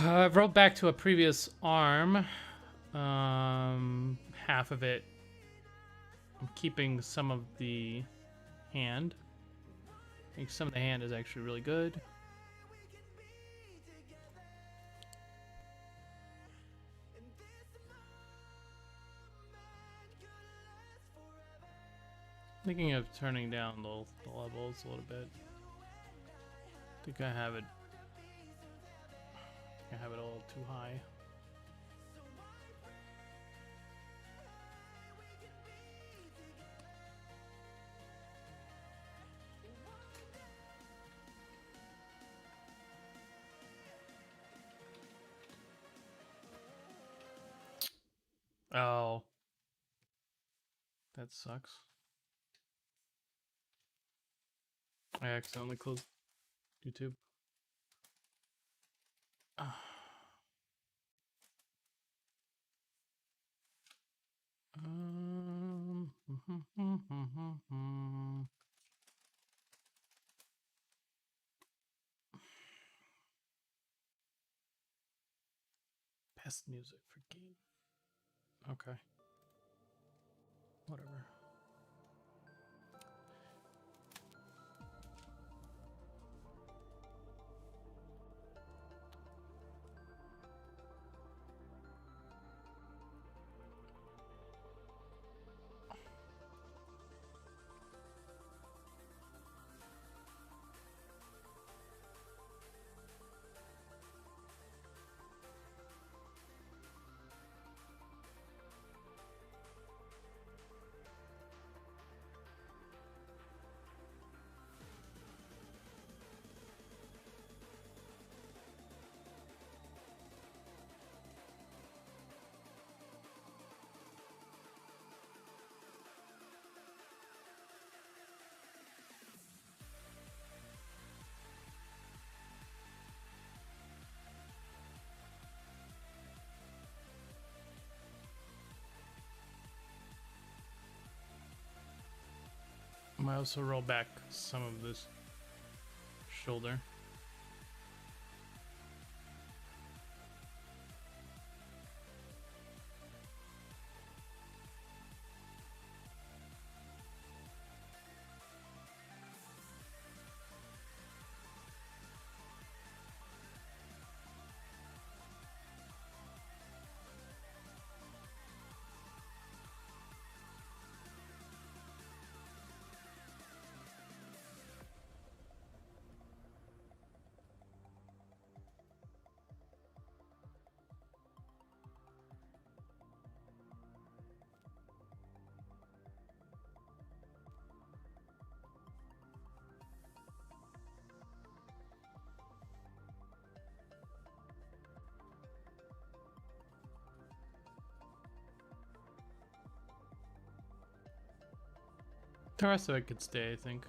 I've rolled back to a previous arm. Half of it. I'm keeping some of the hand. I think some of the hand is actually really good. Thinking of turning down the levels a little bit. I think I have it. I have it a little too high. Oh, that sucks. I accidentally closed YouTube. Um, Best music for game. Okay. Whatever. I might also roll back some of this shoulder. The rest of it could stay, I think.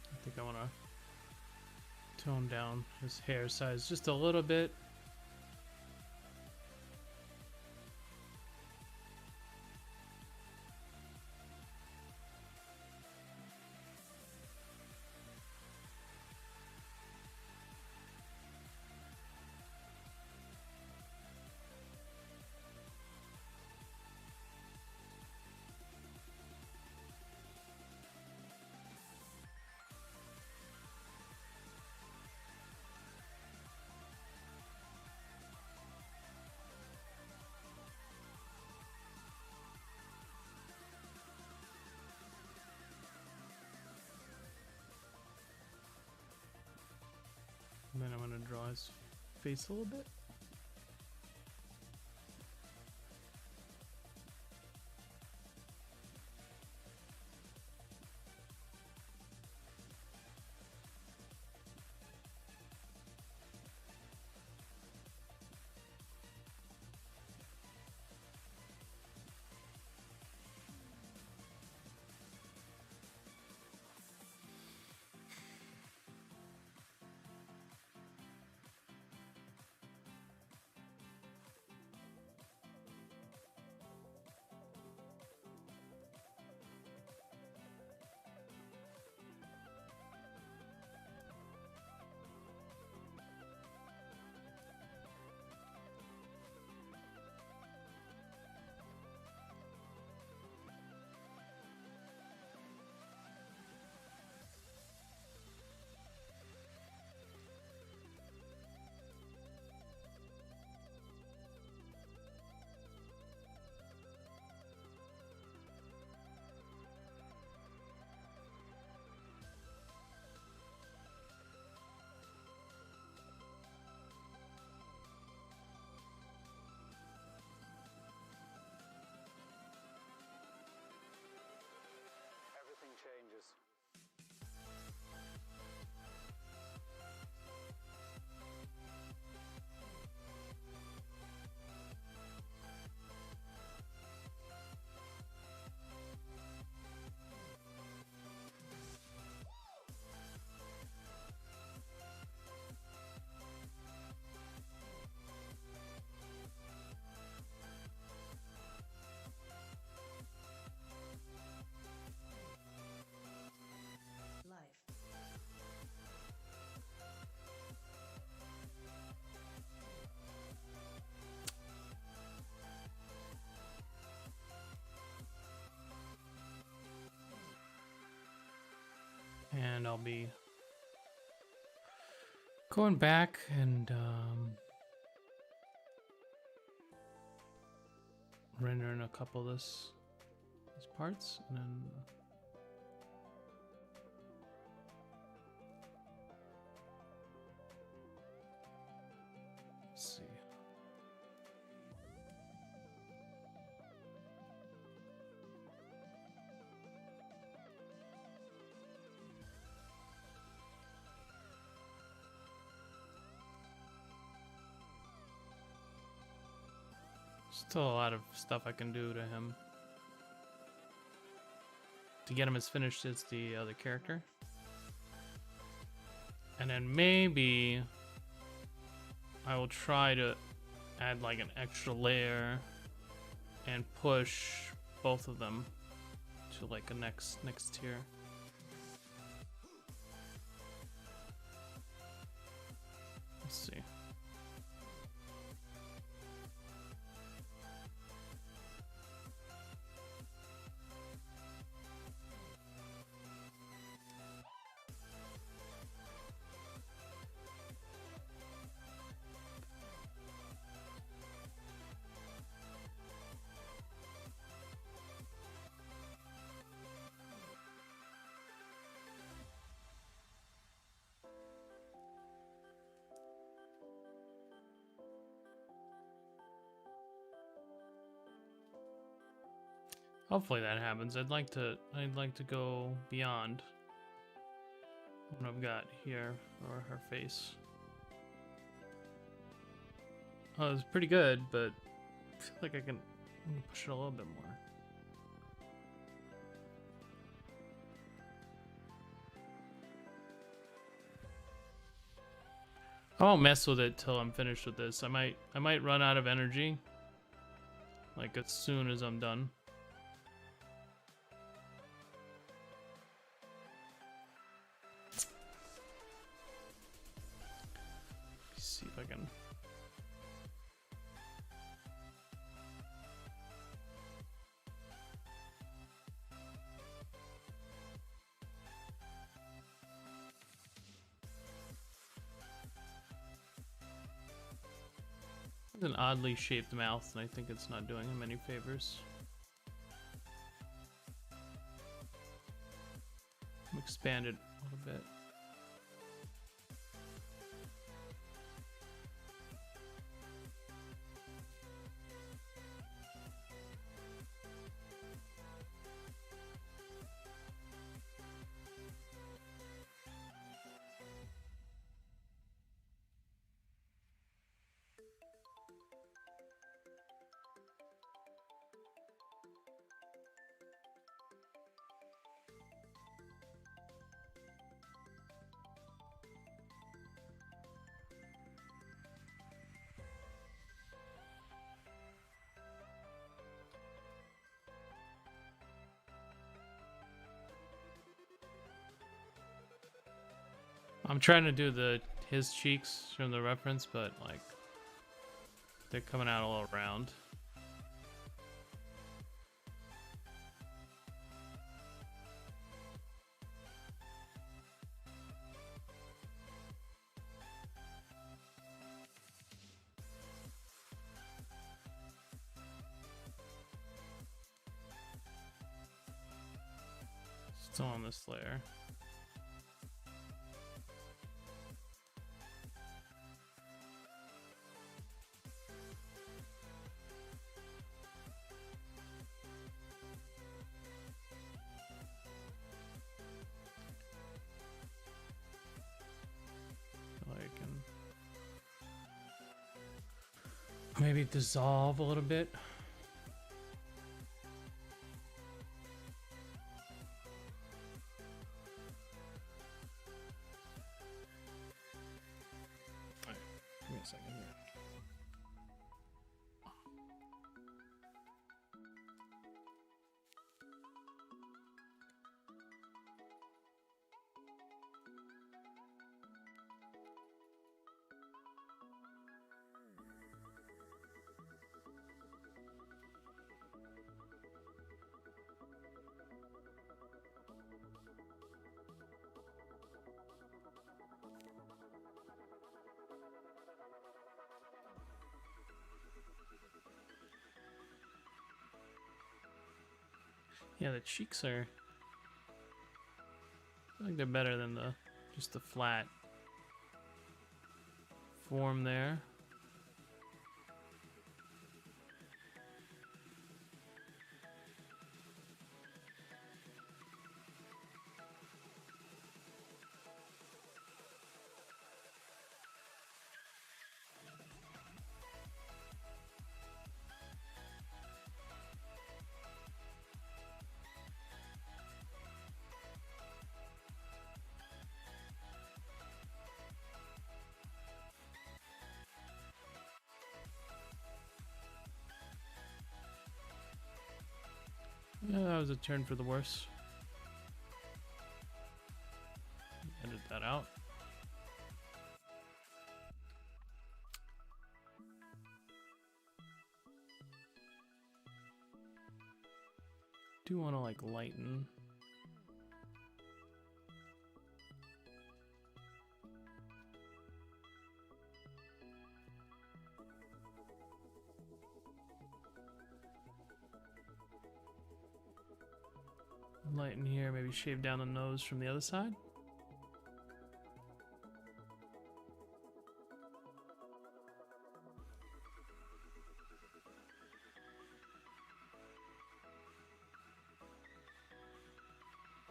I think I want to tone down his hair size just a little bit. And then I'm going to draw his face a little bit. Everything changes. And I'll be going back and rendering a couple of these parts, and then let's see. Still a lot of stuff I can do to him to get him as finished as the other character. And then maybe I will try to add like an extra layer and push both of them to like a next tier. Let's see. Hopefully that happens. I'd like to go beyond what I've got here for her face. Oh, it's pretty good, but I feel like I can push it a little bit more. I won't mess with it till I'm finished with this. I might run out of energy like as soon as I'm done. See if I can. It's an oddly shaped mouth, and I think it's not doing him any favors. Expand it a little bit. I'm trying to do his cheeks from the reference, but like they're coming out all around. Still on this layer. I can maybe dissolve a little bit. Give me a second here. Yeah, the cheeks are, I think they're better than just the flat form there. Yeah, that was a turn for the worse. Edit that out. Do want to like lighten. Lighten here, maybe shave down the nose from the other side.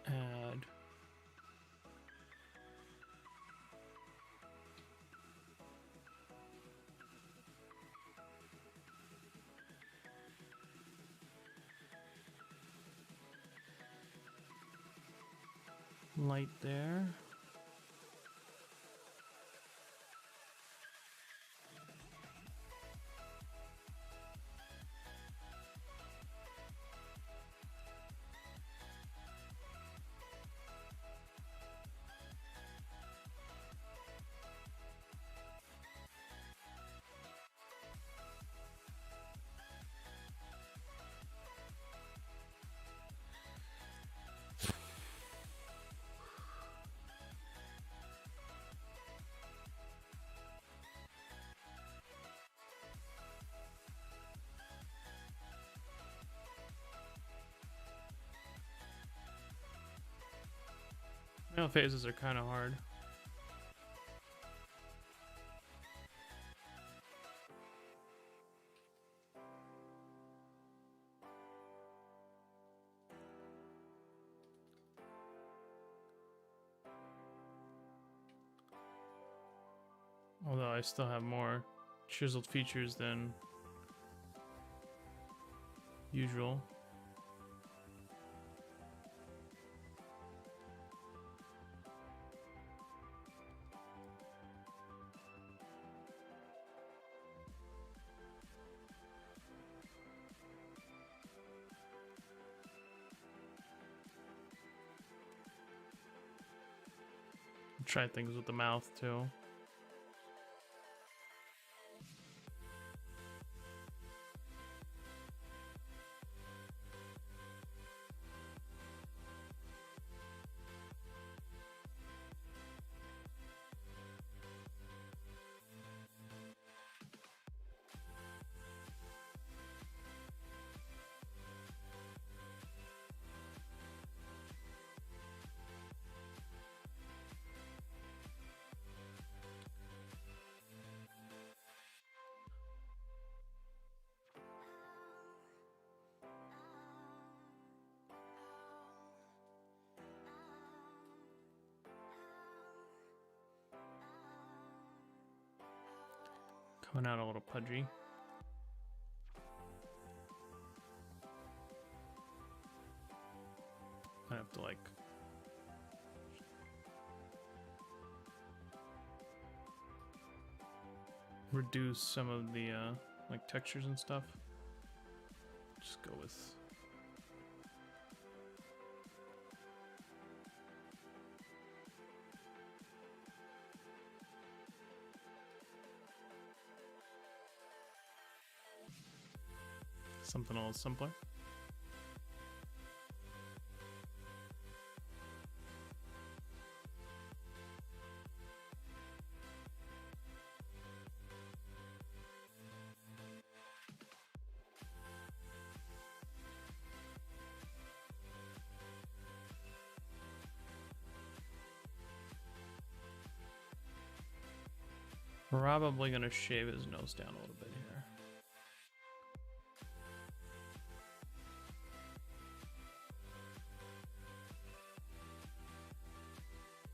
Add light there. Nail phases are kind of hard. Although I still have more chiseled features than usual. Try things with the mouth too. Coming out a little pudgy. I have to like reduce some of the like textures and stuff. Just go with something a little simpler. Probably gonna shave his nose down a little bit here.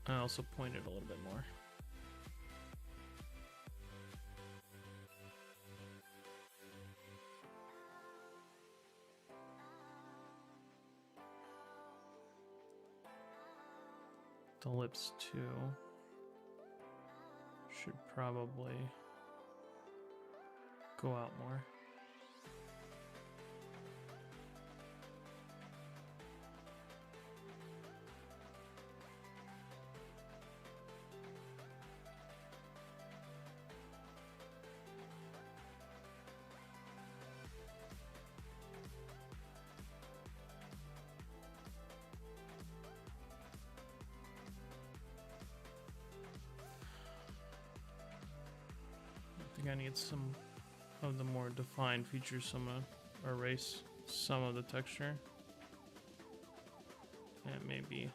I also pointed a little bit more. The lips too. Should probably go out more. I think I need some of the more defined features, so I'm gonna erase some of the texture. And maybe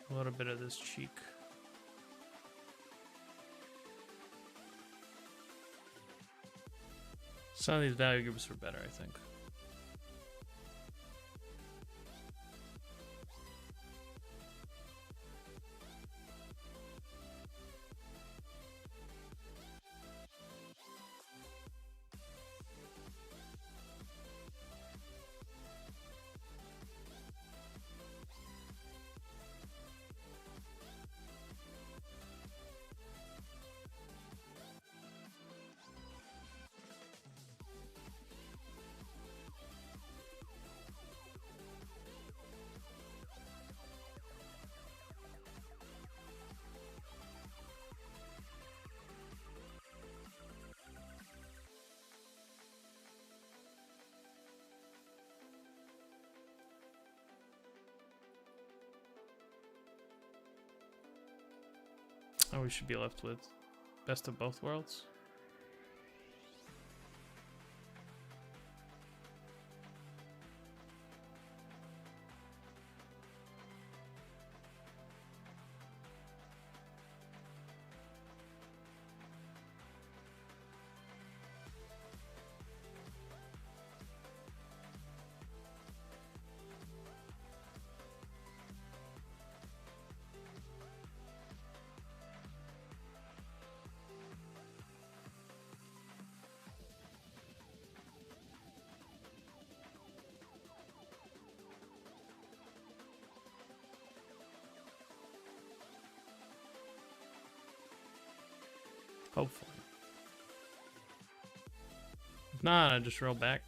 a little bit of this cheek. Some of these value groups are better, I think. Oh, we should be left with best of both worlds. Hopefully. If not, I just roll back.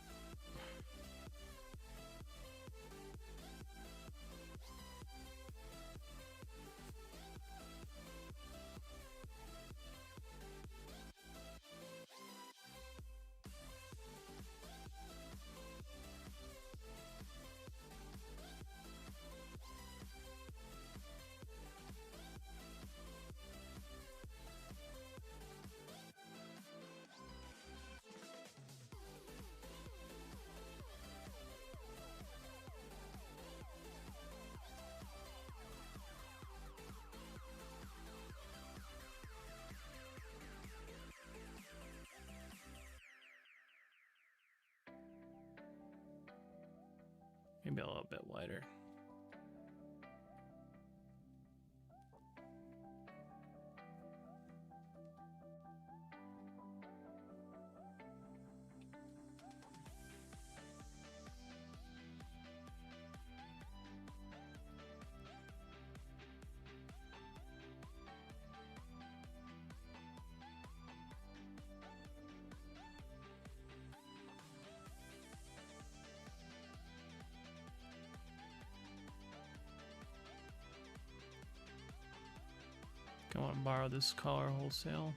Maybe a little bit wider. I want to borrow this color wholesale.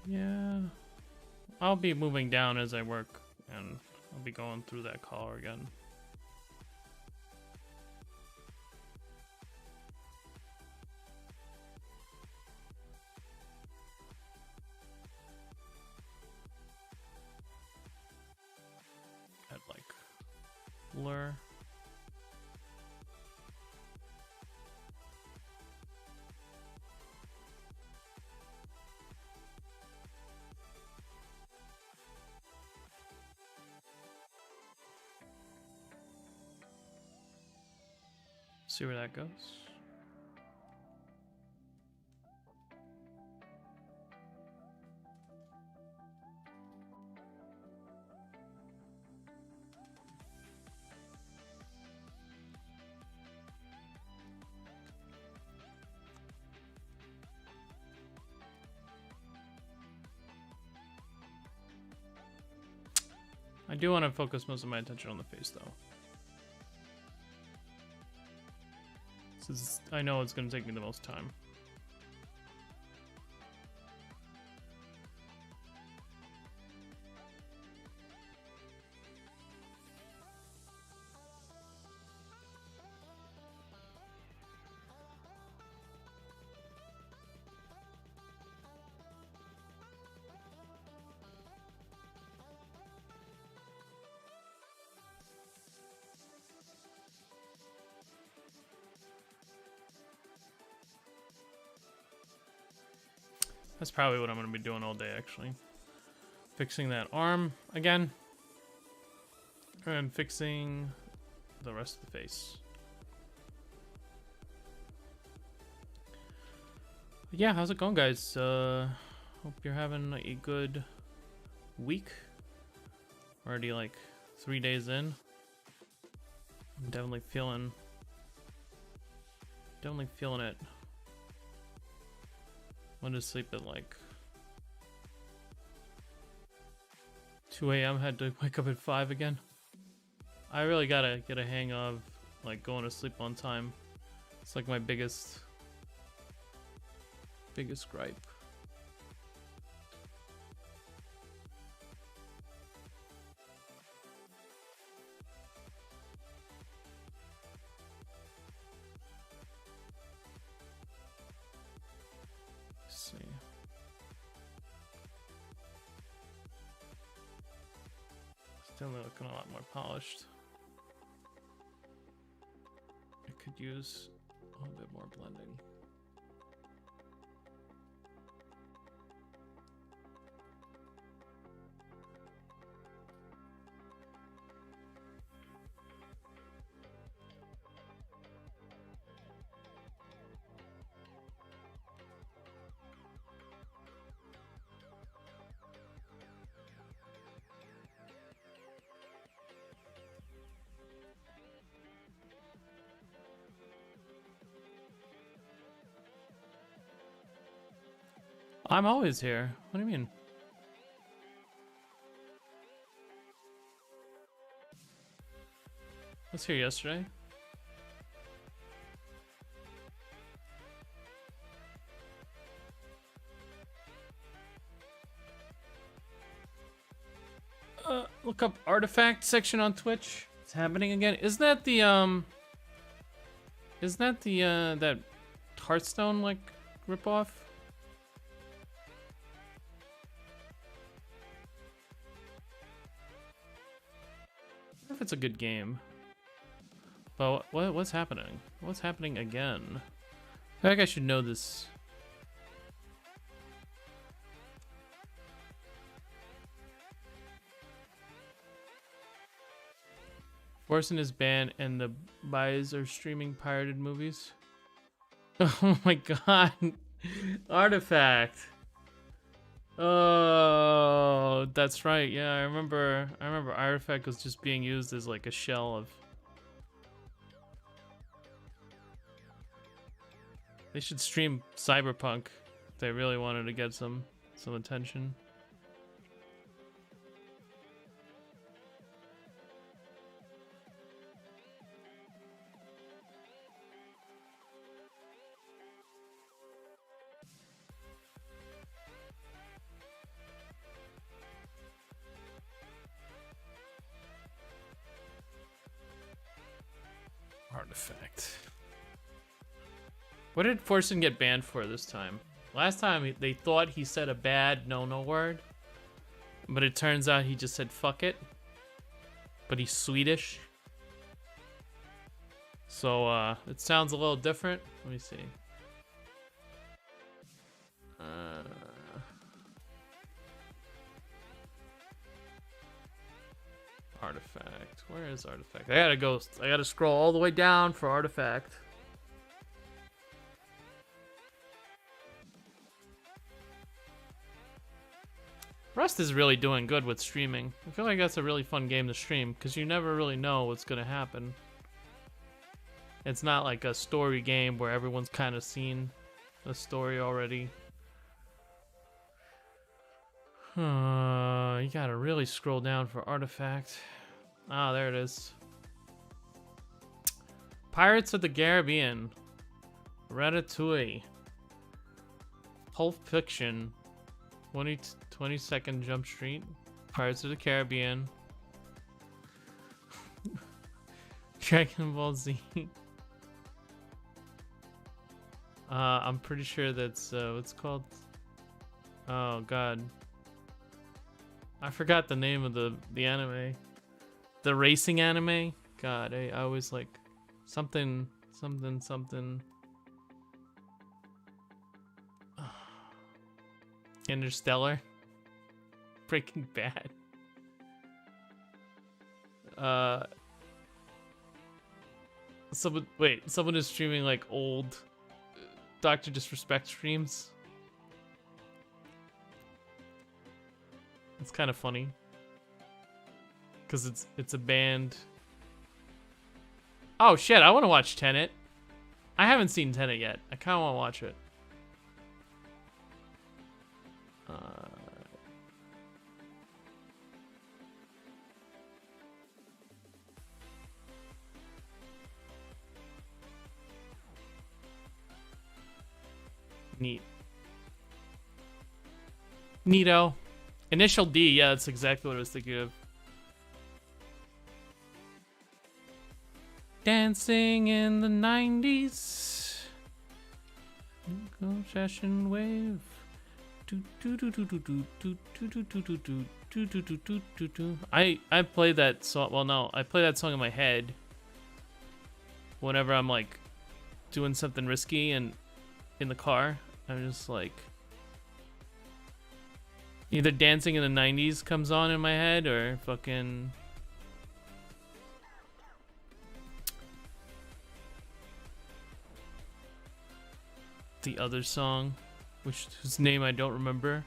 Yeah, I'll be moving down as I work, and I'll be going through that color again. Add like blur. See where that goes. I do want to focus most of my attention on the face, though. Since I know it's going to take me the most time. That's probably what I'm going to be doing all day, actually. Fixing that arm again. And fixing the rest of the face. Yeah, how's it going, guys? Hope you're having a good week. Already like 3 days in. I'm definitely feeling it. Went to sleep at like 2 a.m. Had to wake up at 5 again. I really gotta get a hang of like going to sleep on time. It's like my biggest gripe. Let's see. It's definitely looking a lot more polished. I could use a little bit more blending. I'm always here. What do you mean? I was here yesterday. Look up artifact section on Twitch. It's happening again. Isn't that the that Hearthstone like ripoff? I wonder if it's a good game. But what's happening? What's happening again? I feel like I should know this. Forsen is banned and the buys are streaming pirated movies. Oh my god. Artifact. Oh, that's right. Yeah, I remember Artifact was just being used as like a shell of. They should stream Cyberpunk if they really wanted to get some attention. Artifact. What did Forsen get banned for this time? Last time they thought he said a bad no word, but it turns out he just said fuck it. But he's Swedish. So it sounds a little different. Let me see. Artifact. Where is Artifact? I gotta scroll all the way down for Artifact. Rust is really doing good with streaming. I feel like that's a really fun game to stream because you never really know what's gonna happen. It's not like a story game where everyone's kind of seen the story already. You gotta really scroll down for Artifact. Ah, there it is. Pirates of the Caribbean. Ratatouille. Pulp Fiction. 22nd Jump Street. Pirates of the Caribbean. Dragon Ball Z. I'm pretty sure that's what's called. Oh god, I forgot the name of the anime. The racing anime. God, I always like something. Interstellar. Breaking Bad. Someone is streaming like old Dr. Disrespect streams. It's kind of funny because it's a band. Oh shit, I want to watch Tenet. I haven't seen Tenet yet. I kind of want to watch it. Neat. Neato. Initial D, yeah, that's exactly what I was thinking of. Dancing in the 90s. Session wave. I play that song. Well, no, I play that song in my head whenever I'm like doing something risky and in the car. I'm just like either Dancing in the 90s comes on in my head or fucking the other song, whose name I don't remember.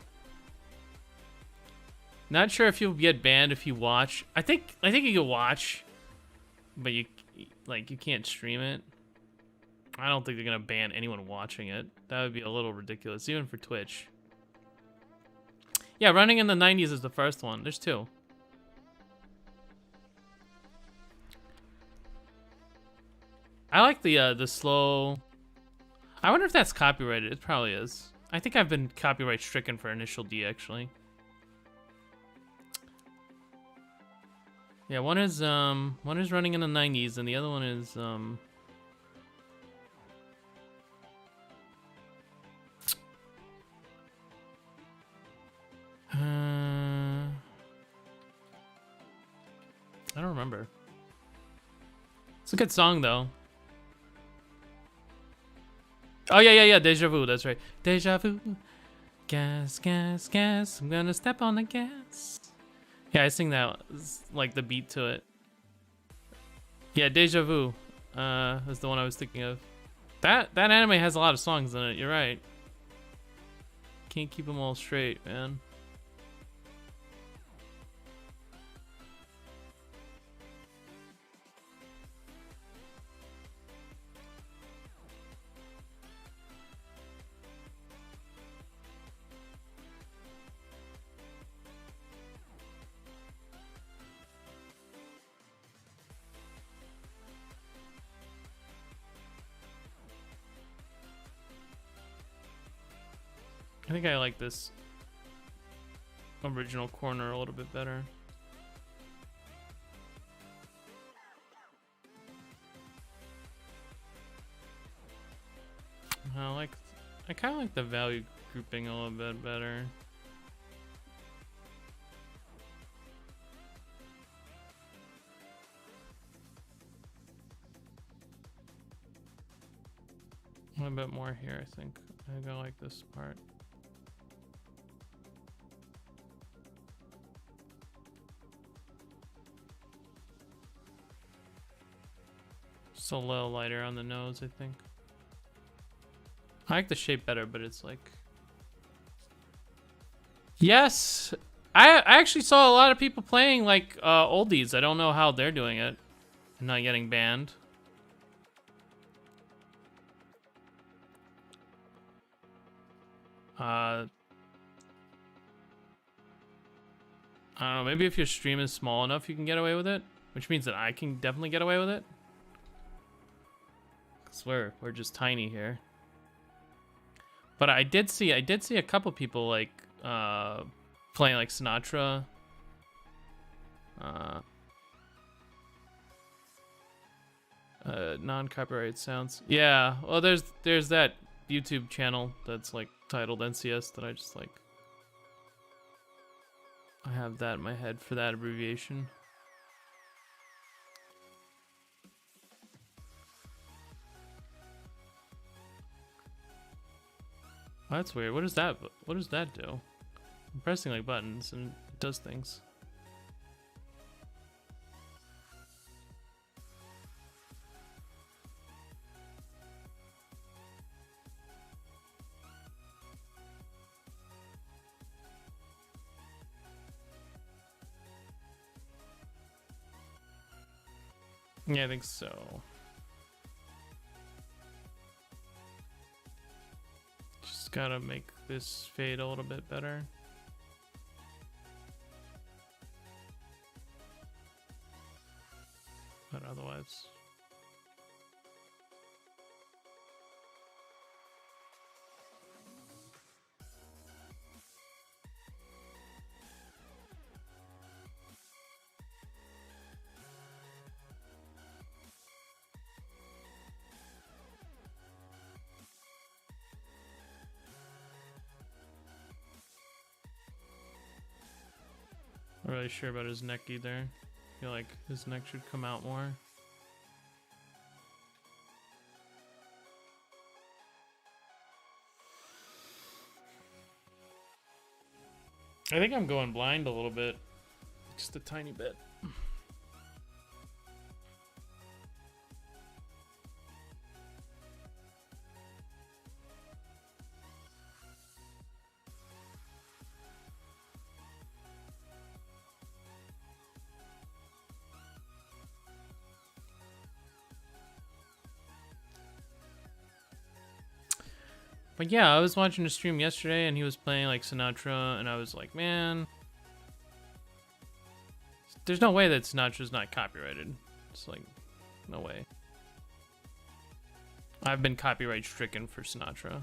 Not sure if you'll get banned if you watch. I think you can watch, but you can't stream it. I don't think they're gonna ban anyone watching it. That would be a little ridiculous, even for Twitch. Yeah, Running in the 90s is the first one. There's two. I like the slow. I wonder if that's copyrighted. It probably is. I think I've been copyright stricken for Initial D actually. Yeah, one is Running in the 90s and the other one is I don't remember. It's a good song though. Oh yeah, Deja Vu, that's right. Deja Vu. Gas, gas, gas. I'm gonna step on the gas. Yeah, I sing that like the beat to it. Yeah, Deja Vu. That's the one I was thinking of. That anime has a lot of songs in it, you're right. Can't keep them all straight, man. I think I like this original corner a little bit better. I kind of like the value grouping a little bit better. A little bit more here, I think. I like this part. Just a little lighter on the nose, I think. I like the shape better, but it's like... Yes! I actually saw a lot of people playing like oldies. I don't know how they're doing it and not getting banned. I don't know, maybe if your stream is small enough you can get away with it, which means that I can definitely get away with it. Cause we're just tiny here. But I did see a couple people like playing like Sinatra. Non-copyrighted sounds. Yeah, well there's that YouTube channel that's like titled NCS that I just like. I have that in my head for that abbreviation. Oh, that's weird. What does that do? I'm pressing like buttons and it does things. Yeah, I think so. Just gotta make this fade a little bit better. But otherwise... Not really sure about his neck either. I feel like his neck should come out more. I think I'm going blind a little bit. Just a tiny bit. But yeah, I was watching a stream yesterday and he was playing like Sinatra and I was like, man, there's no way that Sinatra's not copyrighted. It's like, no way. I've been copyright stricken for Sinatra.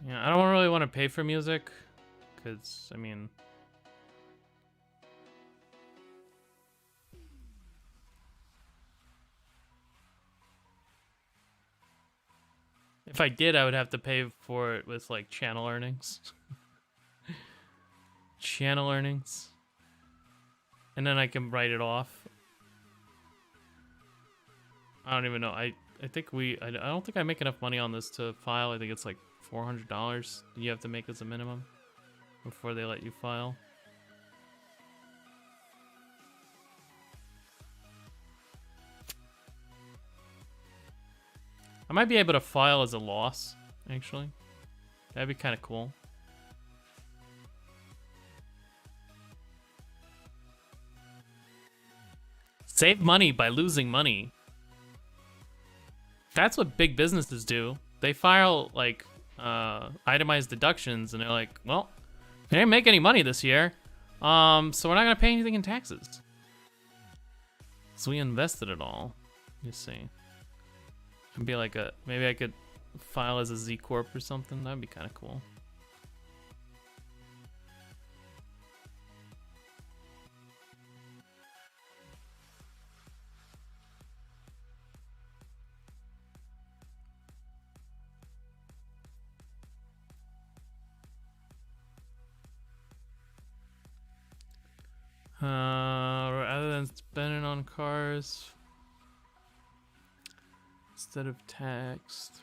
Yeah, I don't really want to pay for music, because, I mean... If I did, I would have to pay for it with, like, channel earnings. Channel earnings. And then I can write it off. I don't even know. I think I don't think I make enough money on this to file. I think it's like $400 you have to make as a minimum before they let you file. I might be able to file as a loss, actually. That'd be kind of cool. Save money by losing money. That's what big businesses do. They file, like, itemized deductions, and they're like, well, we didn't make any money this year, so we're not going to pay anything in taxes. So we invested it all. You see. It'd be like maybe I could file as a Z Corp or something. That'd be kind of cool. Rather than spending on cars instead of text.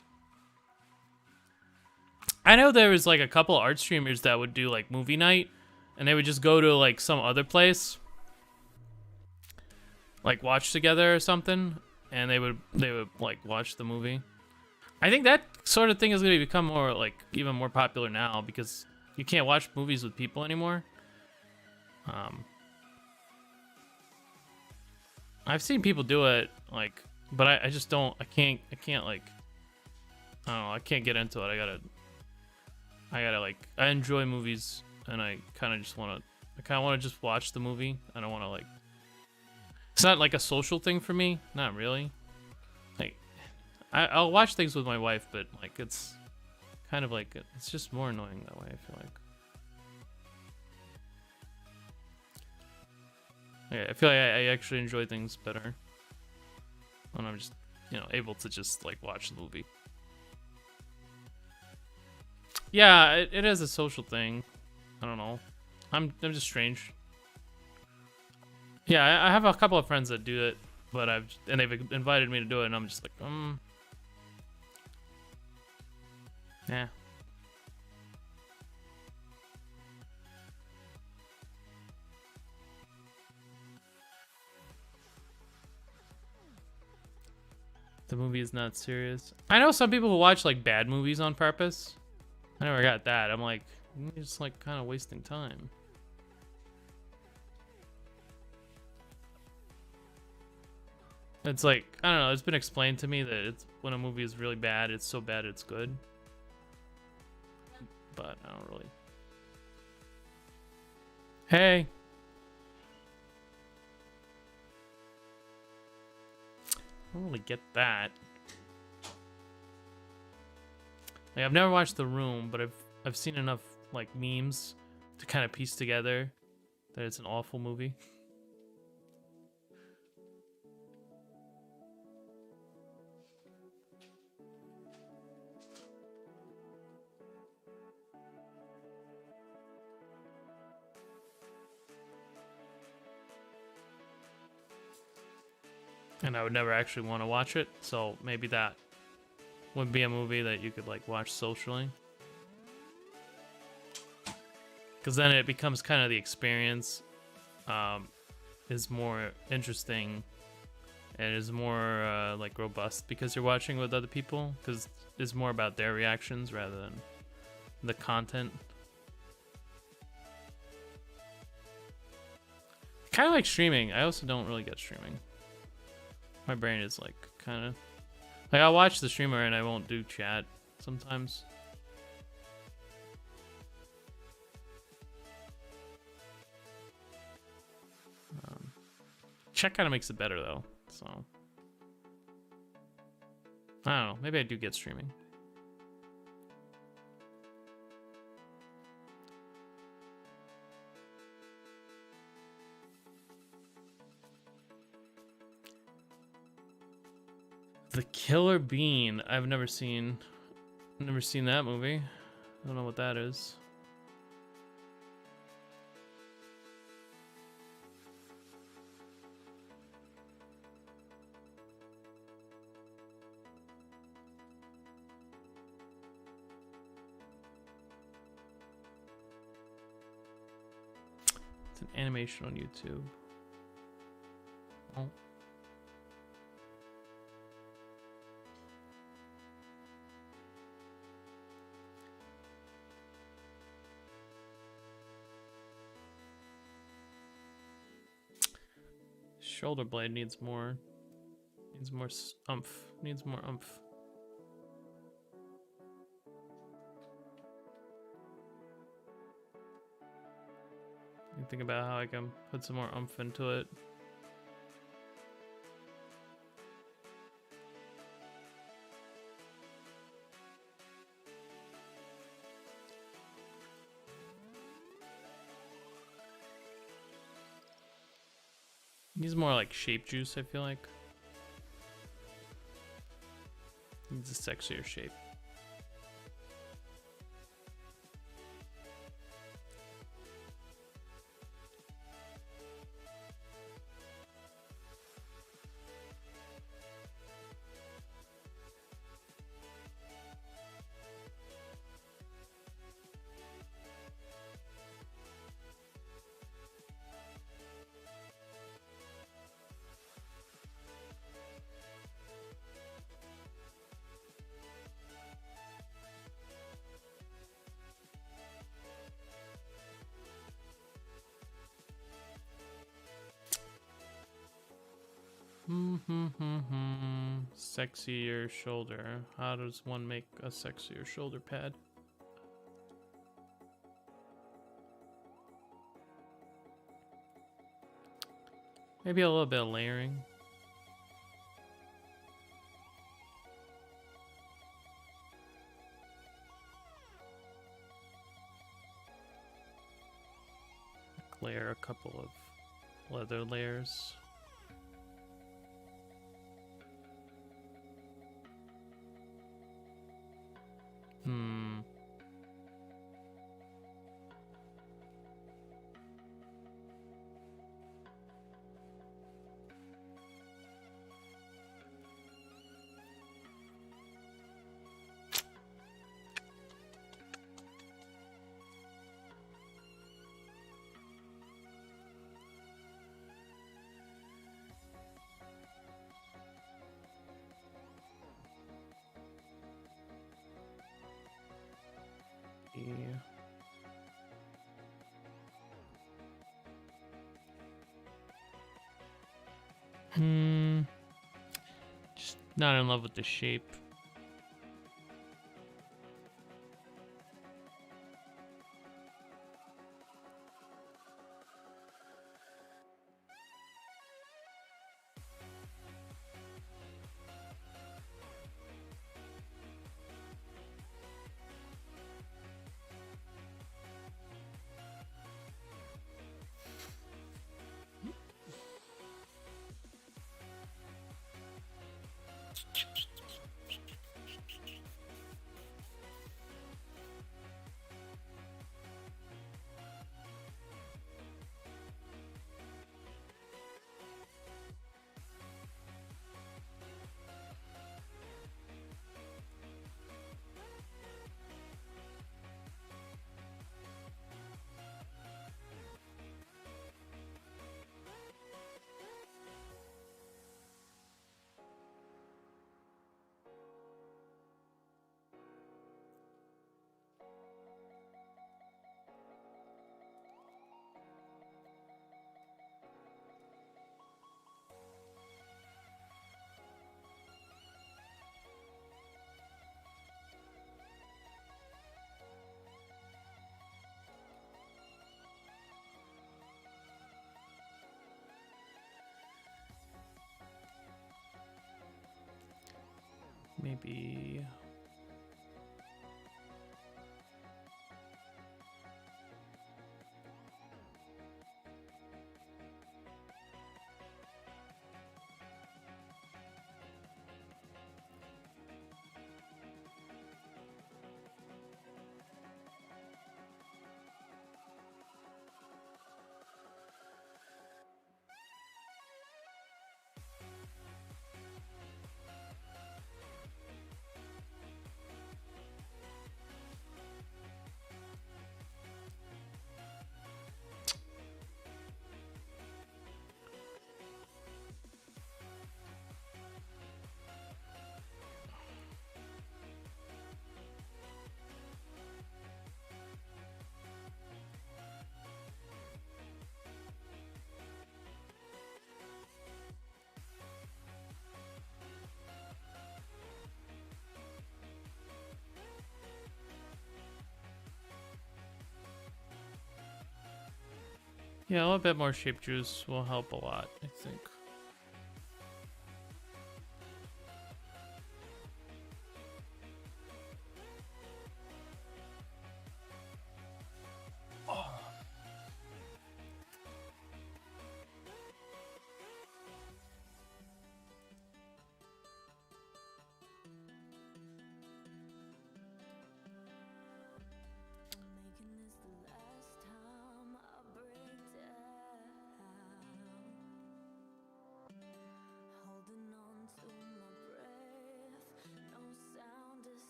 I know there was like a couple art streamers that would do like movie night, and they would just go to like some other place, like watch together or something, and they would like watch the movie. I think that sort of thing is going to become more like even more popular now because you can't watch movies with people anymore. I've seen people do it, like, but I just don't, I can't like, I don't know, I can't get into it. I gotta like, I enjoy movies, and I kind of want to just watch the movie. I don't want to like, it's not like a social thing for me, not really. Like, I'll watch things with my wife, but like, it's kind of like, it's just more annoying that way, I feel like. Yeah, I feel like I actually enjoy things better when I'm just, able to just like watch the movie. Yeah, it is a social thing. I don't know. I'm just strange. Yeah, I have a couple of friends that do it, but they've invited me to do it, and I'm just like, yeah. The movie is not serious. I know some people who watch like bad movies on purpose. I never got that. I'm like, you're just like kind of wasting time. It's like, I don't know, it's been explained to me that it's when a movie is really bad, it's so bad it's good. But I don't really. Hey. I don't really get that. Like, I've never watched The Room, but I've seen enough like memes to kind of piece together that it's an awful movie. and I would never actually want to watch it. So maybe that would be a movie that you could like watch socially, because then it becomes kind of the experience is more interesting and is more like robust because you're watching with other people, because it's more about their reactions rather than the content. Kind of like streaming. I also don't really get streaming. My brain is like kind of like I'll watch the streamer and I won't do chat sometimes. Chat kind of makes it better though, so I don't know. Maybe I do get streaming. The Killer Bean. I've never seen that movie. I don't know what that is. It's an animation on YouTube. Oh. Shoulder blade needs more oomph. Needs more oomph. You think about how I can put some more oomph into it. Needs more like shape juice, I feel like. Needs a sexier shape. Sexier shoulder. How does one make a sexier shoulder pad? Maybe a little bit of layering. Layer a couple of leather layers. Just not in love with the shape. maybe... Yeah, a little bit more shape juice will help a lot, I think.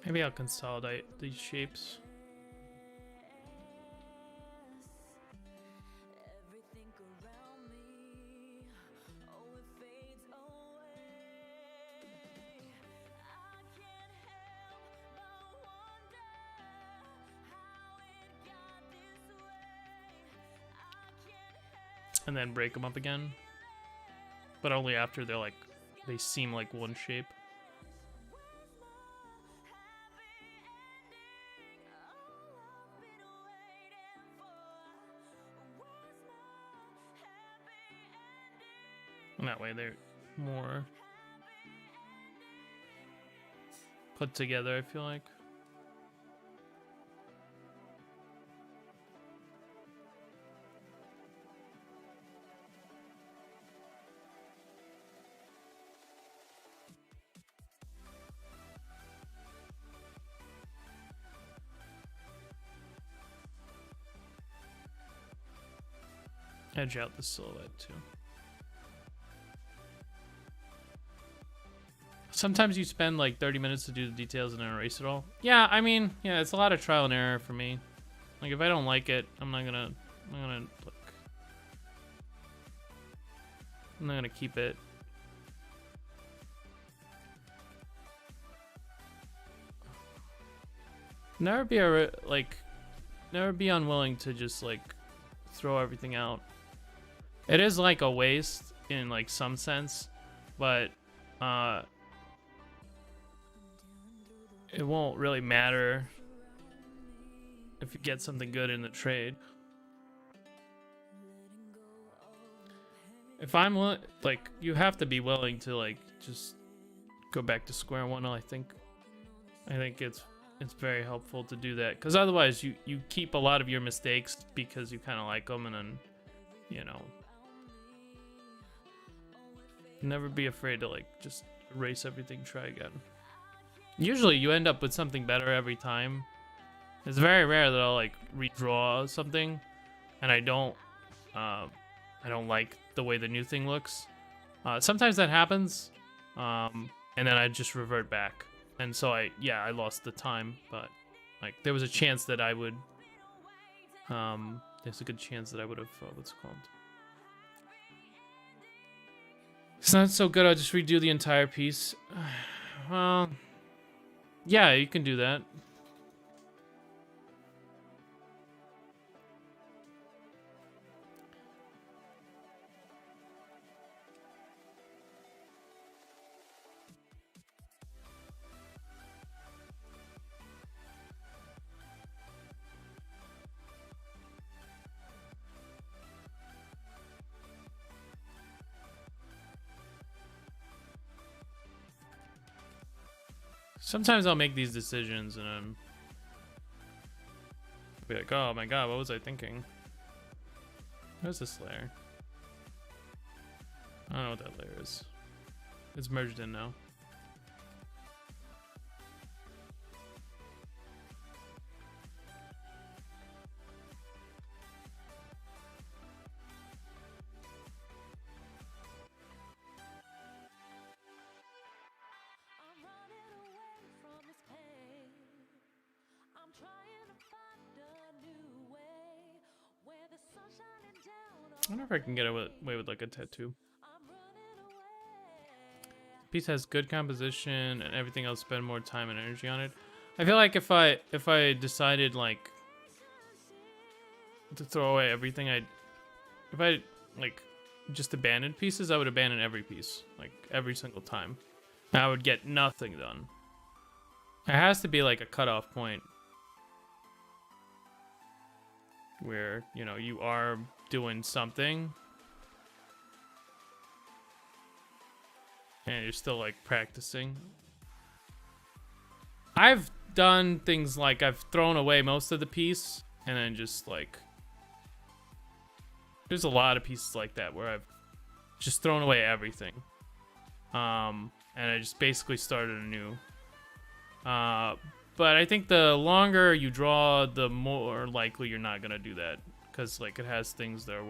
Maybe I'll consolidate these shapes. And then break them up again. But only after they're like, they seem like one shape. And that way they're more put together, I feel like. Edge out the silhouette too. Sometimes you spend like 30 minutes to do the details and then erase it all. Yeah, I mean, yeah, it's a lot of trial and error for me. Like if I don't like it, I'm not gonna keep it. Never be unwilling to just like throw everything out. It is like a waste in like some sense, but it won't really matter if you get something good in the trade. If I'm like, you have to be willing to like just go back to square one. I think it's very helpful to do that, because otherwise you keep a lot of your mistakes because you kind of like them, and then, you know, never be afraid to like just erase everything, try again. Usually you end up with something better every time. It's very rare that I'll like redraw something and I don't like the way the new thing looks. Sometimes that happens, and then I just revert back. And so I lost the time, but like there was a chance that I would, there's a good chance that I would have, what's it called? It's not so good, I'll just redo the entire piece. Well, yeah, you can do that. Sometimes I'll make these decisions and then be like, oh my god, what was I thinking? What's this layer? I don't know what that layer is. It's merged in now. I wonder if I can get away with like a tattoo. Piece has good composition and everything else, spend more time and energy on it. I feel like if I decided like to throw away everything, if I like just abandoned pieces, I would abandon every piece, like every single time. I would get nothing done. There has to be like a cutoff point where, you know, you are doing something and you're still like practicing. I've done things like I've thrown away most of the piece and then just like, there's a lot of pieces like that where I've just thrown away everything. And I just basically started anew. But I think the longer you draw, the more likely you're not gonna do that, because like it has things that are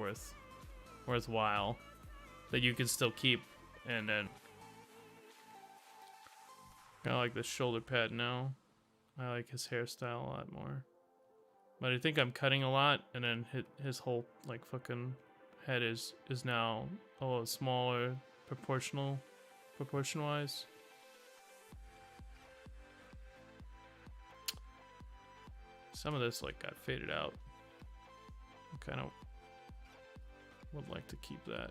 worthwhile that you can still keep. And then I like this shoulder pad now. I like his hairstyle a lot more. But I think I'm cutting a lot, and then his whole like fucking head is now a little smaller proportion-wise. Some of this like got faded out. I kind of would like to keep that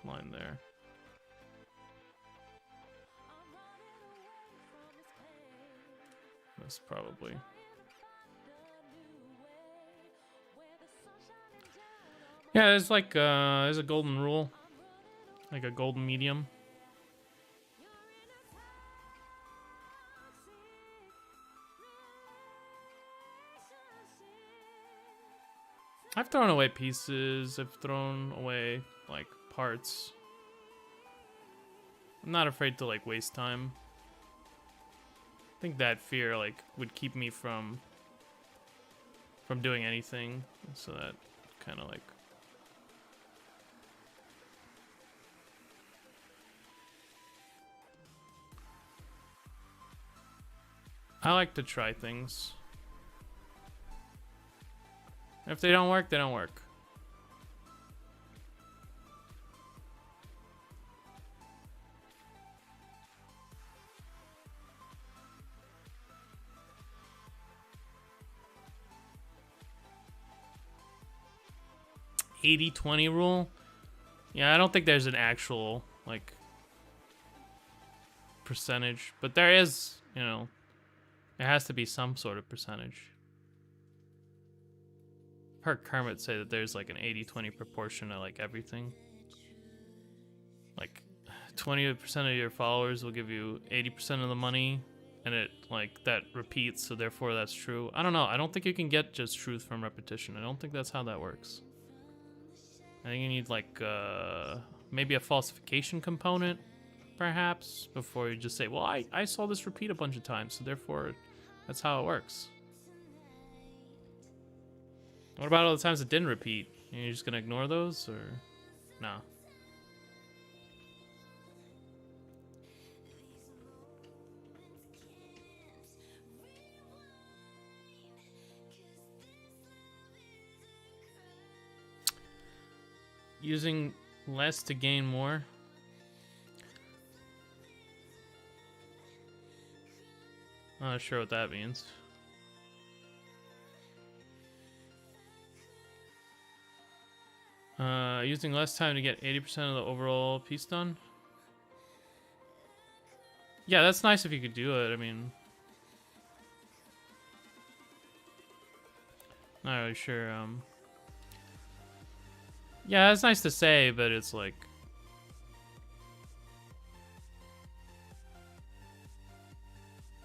line there. That's probably. Yeah, there's like there's a golden rule, like a golden medium. I've thrown away pieces. I've thrown away like parts. I'm not afraid to like waste time. I think that fear like would keep me from doing anything. So that kind of like. I like to try things. If they don't work, they don't work. $80-20 rule? Yeah, I don't think there's an actual, like, percentage. But there is, you know, it has to be some sort of percentage. I've heard Kermit say that there's like an 80-20 proportion to like everything. Like 20% of your followers will give you 80% of the money, and it like that repeats, so therefore that's true. I don't know. I don't think you can get just truth from repetition. I don't think that's how that works. I think you need like maybe a falsification component, perhaps, before you just say, well, I saw this repeat a bunch of times, so therefore that's how it works. What about all the times it didn't repeat? Are you just gonna ignore those, or no? Using less to gain more. I'm not sure what that means. Using less time to get 80% of the overall piece done. Yeah, that's nice if you could do it. I mean, not really sure. Yeah, it's nice to say, but it's like,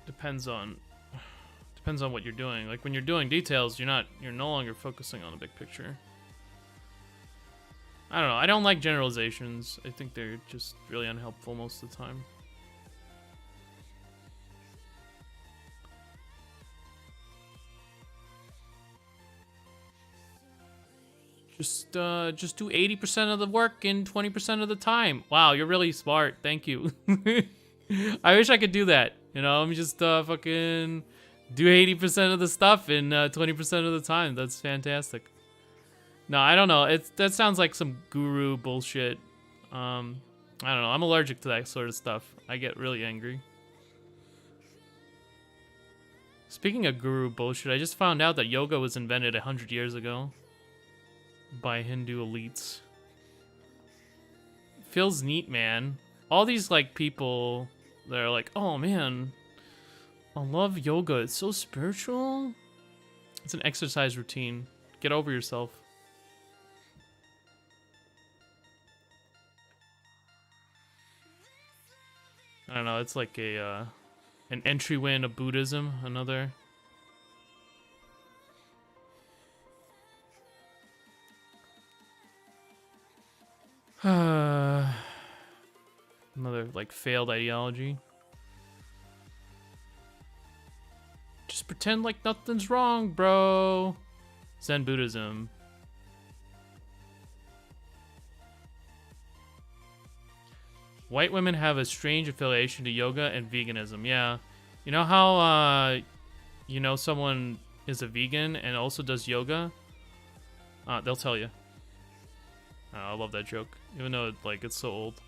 depends on what you're doing. Like when you're doing details, you're no longer focusing on the big picture. I don't know. I don't like generalizations. I think they're just really unhelpful most of the time. Just do 80% of the work in 20% of the time. Wow, you're really smart. Thank you. I wish I could do that. You know, I'm just fucking do 80% of the stuff in 20% of the time. That's fantastic. No, I don't know. That sounds like some guru bullshit. I don't know. I'm allergic to that sort of stuff. I get really angry. Speaking of guru bullshit, I just found out that yoga was invented 100 years ago by Hindu elites. Feels neat, man. All these like people that are like, oh man, I love yoga. It's so spiritual. It's an exercise routine. Get over yourself. I don't know. It's like a an entryway into Buddhism. Another. Another like failed ideology. Just pretend like nothing's wrong, bro. Zen Buddhism. White women have a strange affiliation to yoga and veganism. Yeah. You know how you know someone is a vegan and also does yoga? They'll tell you. I love that joke, even though like it's so old.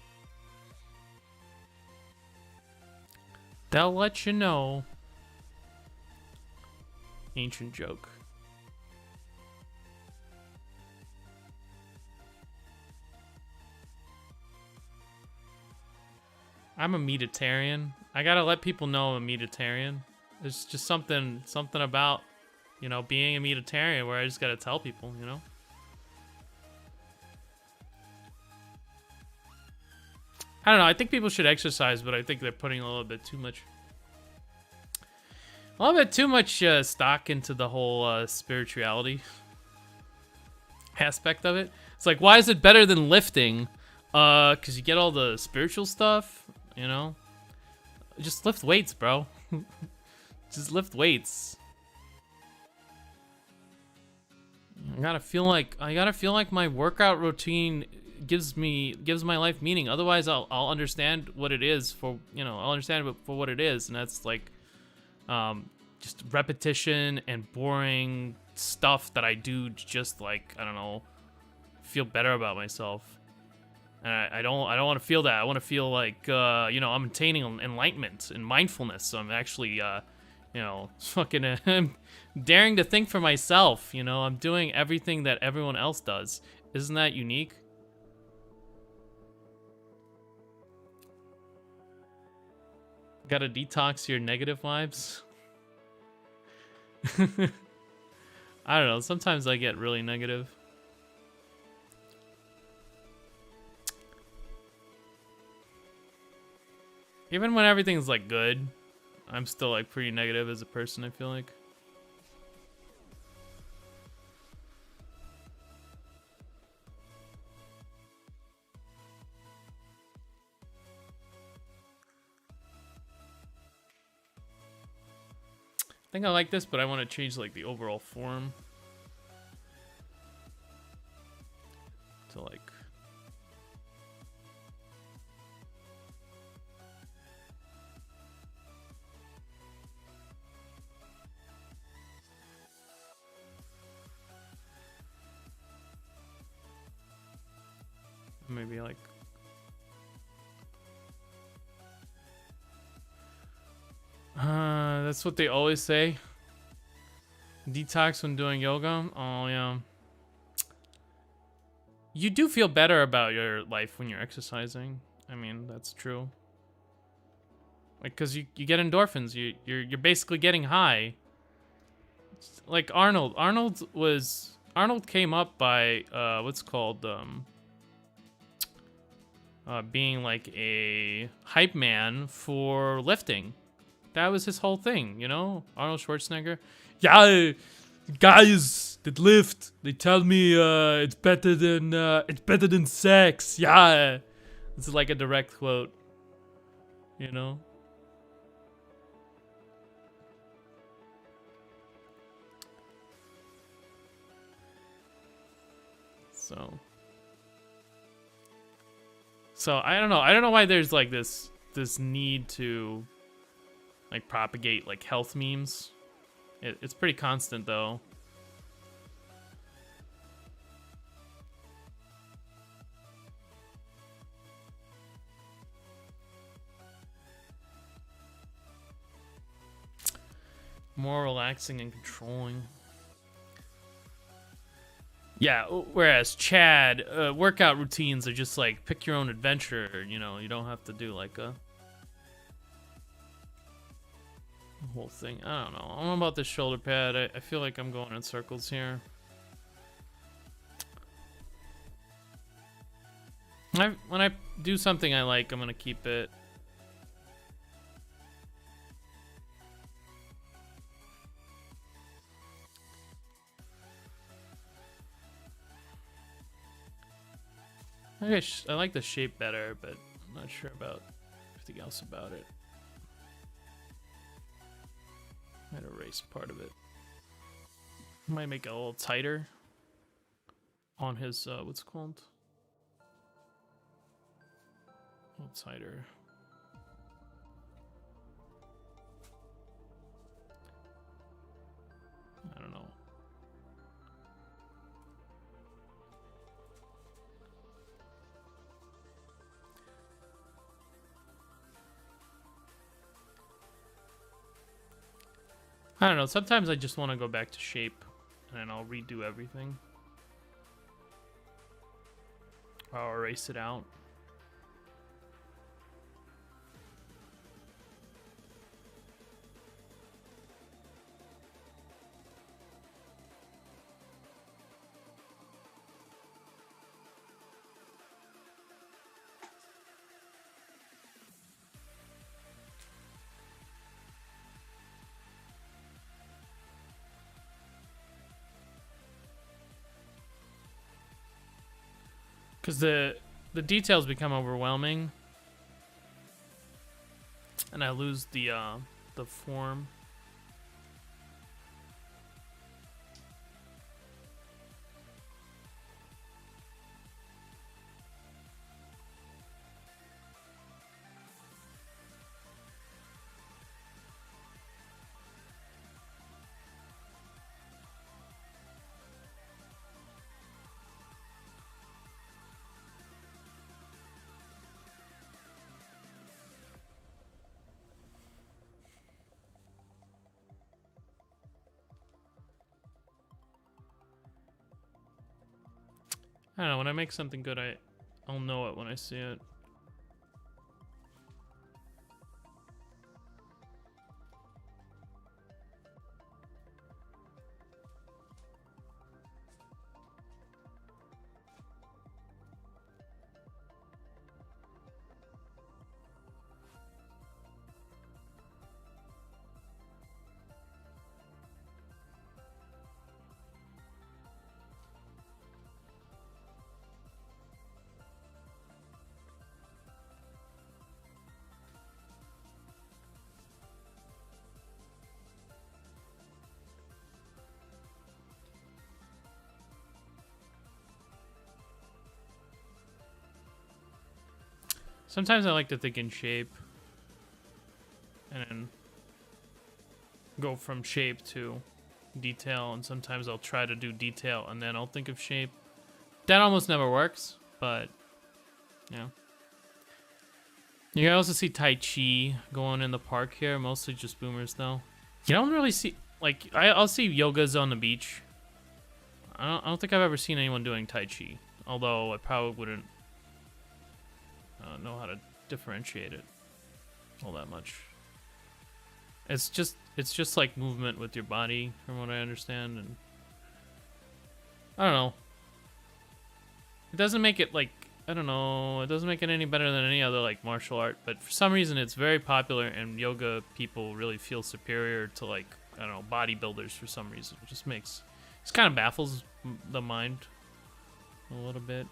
They'll let you know. Ancient joke. I'm a meatitarian. I gotta let people know I'm a meatitarian. There's just something about, you know, being a meatitarian where I just gotta tell people, you know? I don't know. I think people should exercise, but I think they're putting a little bit too much stock into the whole spirituality aspect of it. It's like, why is it better than lifting? Because you get all the spiritual stuff, you know? Just lift weights, bro. Just lift weights. I gotta feel like my workout routine gives my life meaning. Otherwise, I'll understand what it is for, you know, I'll understand it for what it is, and that's like just repetition and boring stuff that I do just like, I don't know, feel better about myself. And I don't want to feel that. I want to feel like you know, I'm attaining enlightenment and mindfulness. So I'm actually you know, fucking daring to think for myself, you know. I'm doing everything that everyone else does. Isn't that unique? Gotta detox your negative vibes. I don't know. Sometimes I get really negative. Even when everything's like good, I'm still like pretty negative as a person, I feel like. I think I like this, but I want to change like the overall form to like maybe like that's what they always say. Detox when doing yoga. Oh yeah. You do feel better about your life when you're exercising. I mean, that's true. Like, cause you get endorphins. You're basically getting high. Like Arnold. Arnold came up by what's called being like a hype man for lifting. That was his whole thing, you know? Arnold Schwarzenegger. Yeah, guys that lift, they tell me it's better than sex. Yeah. It's like a direct quote, you know? So I don't know. I don't know why there's like this need to like propagate like health memes. It's pretty constant though. More relaxing and controlling. Yeah, whereas Chad, workout routines are just like pick your own adventure, you know, you don't have to do like a whole thing. I don't know. I don't know about this shoulder pad. I feel like I'm going in circles here. When I do something I like, I'm gonna keep it. I like the shape better, but I'm not sure about everything else about it. Might erase part of it. Might make it a little tighter on his what's it called? A little tighter. I don't know. I don't know. Sometimes I just want to go back to shape, and then I'll redo everything. Or I'll erase it out. Because the details become overwhelming, and I lose the form. I don't know, when I make something good, I'll know it when I see it. Sometimes I like to think in shape, and then go from shape to detail, and sometimes I'll try to do detail and then I'll think of shape. That almost never works, but yeah. You can also see Tai Chi going in the park here, mostly just boomers though. You don't really see, like, I'll see yogas on the beach. I don't think I've ever seen anyone doing Tai Chi, although I probably wouldn't know how to differentiate it all that much. It's just like movement with your body, from what I understand, and I don't know. It doesn't make it like I don't know. It doesn't make it any better than any other like martial art, but for some reason it's very popular and yoga people really feel superior to like, I don't know, bodybuilders for some reason. It just makes, it kind of baffles the mind a little bit.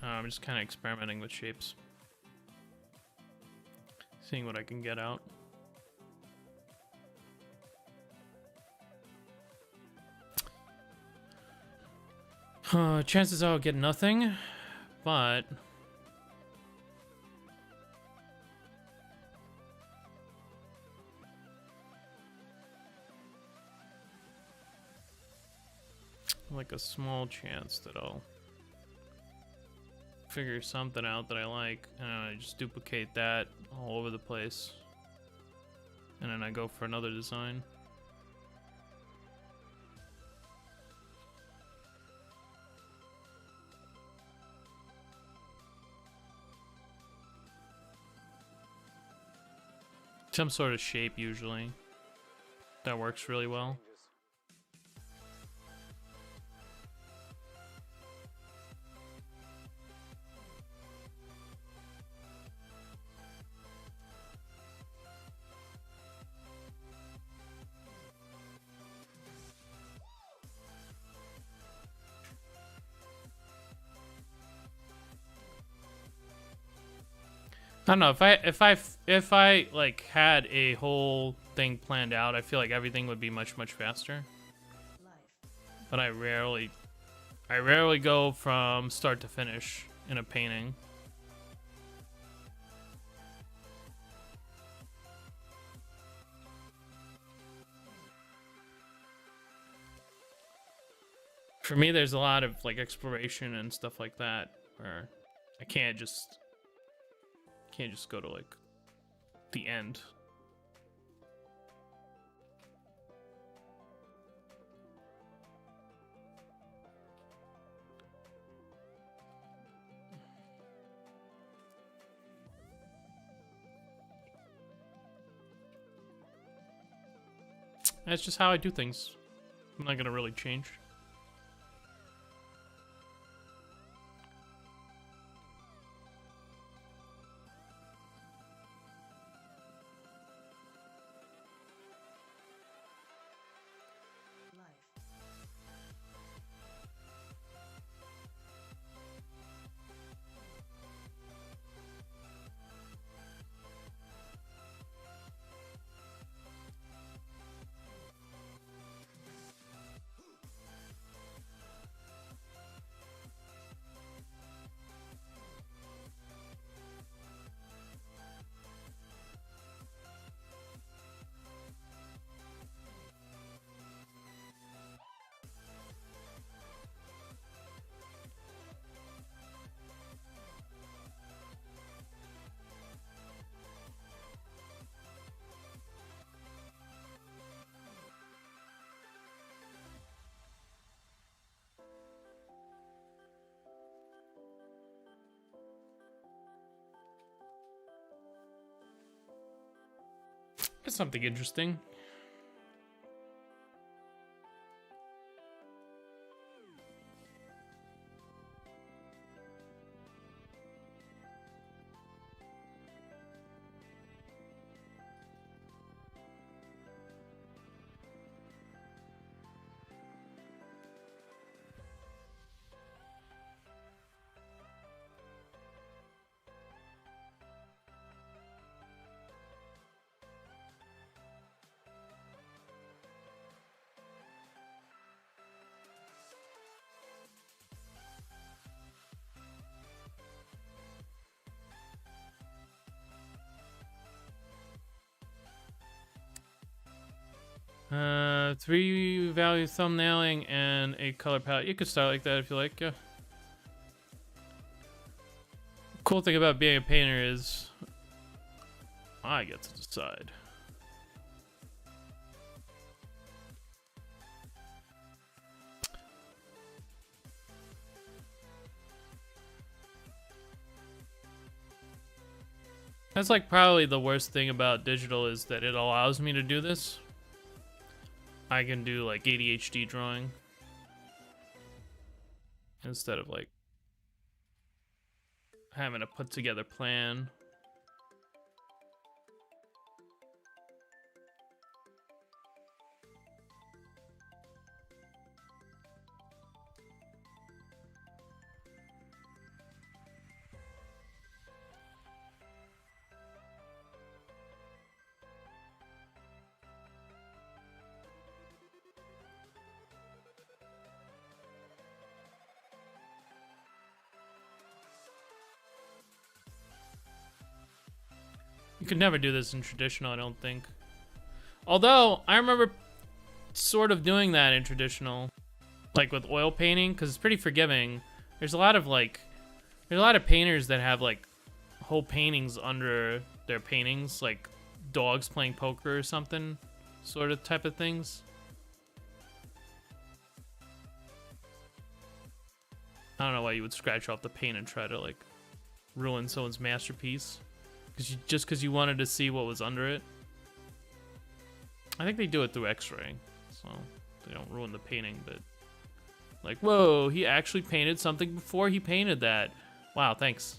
I'm just kind of experimenting with shapes. Seeing what I can get out. Chances I'll get nothing, but... like a small chance that I'll figure something out that I like, and I just duplicate that all over the place, and then I go for another design. Some sort of shape usually that works really well. I don't know, if I like had a whole thing planned out, I feel like everything would be much faster. But I rarely go from start to finish in a painting. For me, there's a lot of like exploration and stuff like that where I can't just go to like the end. That's just how I do things. I'm not gonna really change. That's something interesting. 3 value thumbnailing and a color palette. You could start like that if you like. Yeah. Cool thing about being a painter is I get to decide. That's like probably the worst thing about digital is that it allows me to do this. I can do like ADHD drawing instead of like having a put together plan. You could never do this in traditional, I don't think. Although, I remember sort of doing that in traditional, like with oil painting, because it's pretty forgiving. There's a lot of painters that have like whole paintings under their paintings, like dogs playing poker or something, sort of type of things. I don't know why you would scratch off the paint and try to like ruin someone's masterpiece. Just because you wanted to see what was under it. I think they do it through X-ray, so they don't ruin the painting. But like, whoa, he actually painted something before he painted that. Wow, thanks.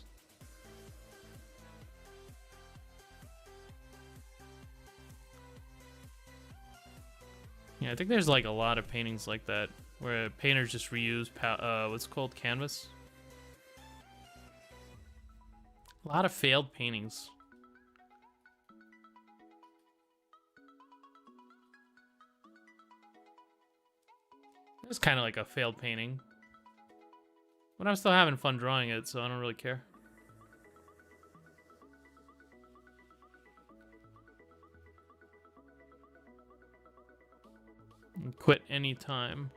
Yeah, I think there's like a lot of paintings like that where painters just reuse what's called canvas. A lot of failed paintings. It's kind of like a failed painting. But I'm still having fun drawing it, so I don't really care. And quit anytime.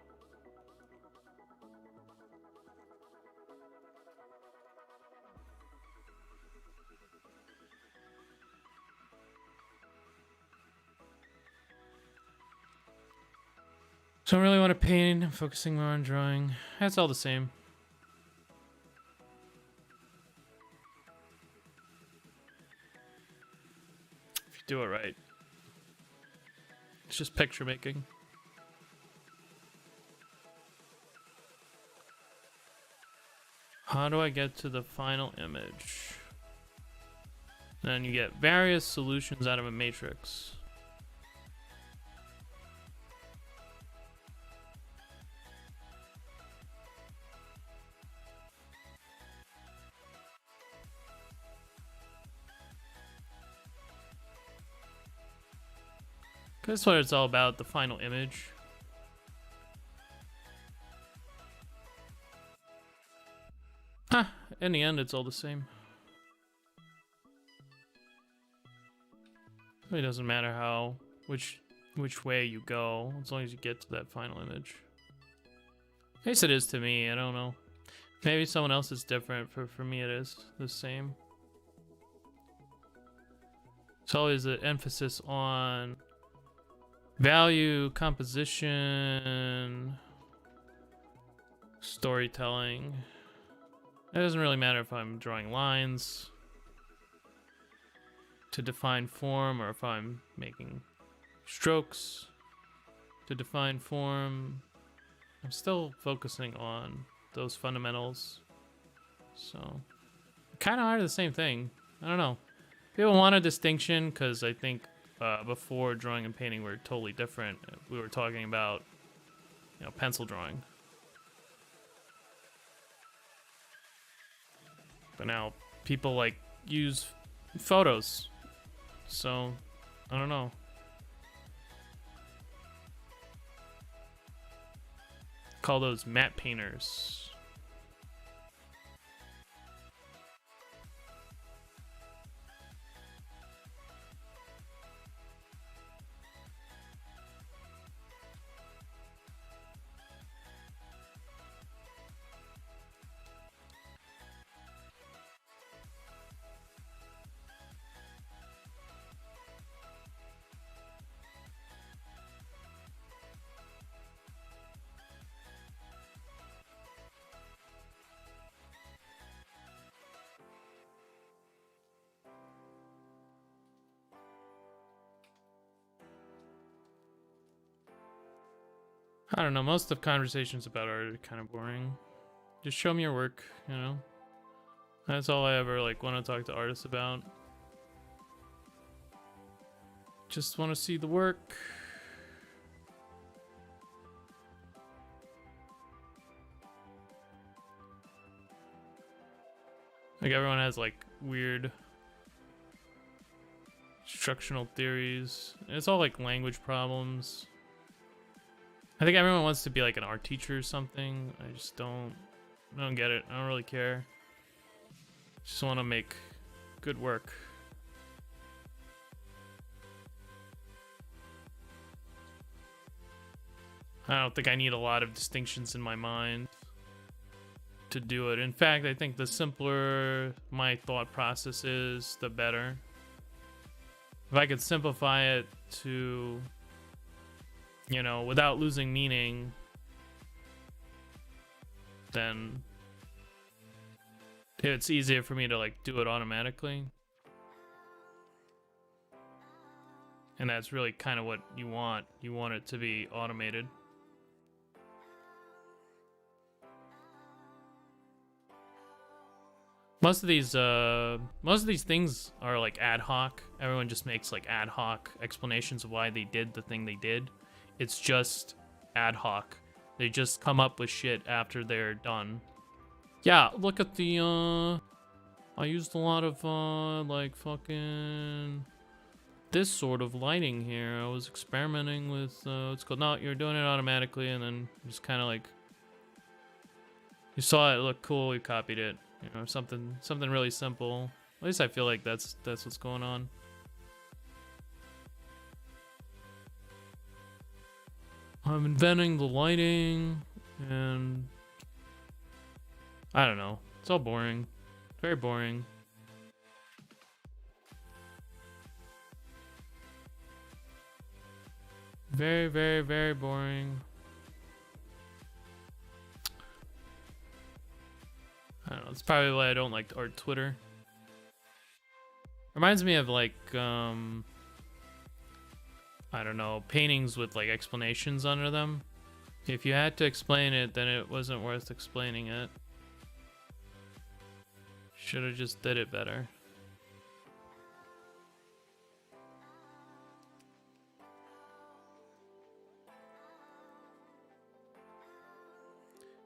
So I don't really want to paint. I'm focusing more on drawing. That's all the same. If you do it right. It's just picture making. How do I get to the final image? Then you get various solutions out of a matrix. That's what it's all about, the final image. In the end, it's all the same. It really doesn't matter which way you go, as long as you get to that final image. At least it is to me, I don't know. Maybe someone else is different, for me it is the same. It's always an emphasis on value, composition, storytelling. It doesn't really matter if I'm drawing lines to define form or if I'm making strokes to define form. I'm still focusing on those fundamentals. So, kind of are the same thing. I don't know. People want a distinction because I think before drawing and painting were totally different. We were talking about, pencil drawing. But now people like use photos. So, I don't know. Call those matte painters. I don't know. Most of conversations about art are kind of boring. Just show me your work, you know? That's all I ever like want to talk to artists about. Just want to see the work. Like everyone has like weird instructional theories. It's all like language problems. I think everyone wants to be like an art teacher or something. I just don't get it. I don't really care. Just want to make good work. I don't think I need a lot of distinctions in my mind to do it. In fact, I think the simpler my thought process is, the better. If I could simplify it to, you know, without losing meaning, then it's easier for me to like do it automatically. And that's really kind of what you want. You want it to be automated. Most of these things are like ad hoc. Everyone just makes like ad hoc explanations of why they did the thing they did. It's just ad hoc. They just come up with shit after they're done. Yeah, look at the I used a lot of like fucking this sort of lighting here. I was experimenting with it's called, no, you're doing it automatically, and then just kind of like you saw it look cool, you copied it. You know, something really simple. At least I feel like that's what's going on. I'm inventing the lighting, and I don't know. It's all boring. Very boring. Very, very, very boring. I don't know. It's probably why I don't like art Twitter. Reminds me of like I don't know, paintings with like explanations under them. If you had to explain it, then it wasn't worth explaining it. Should have just did it better.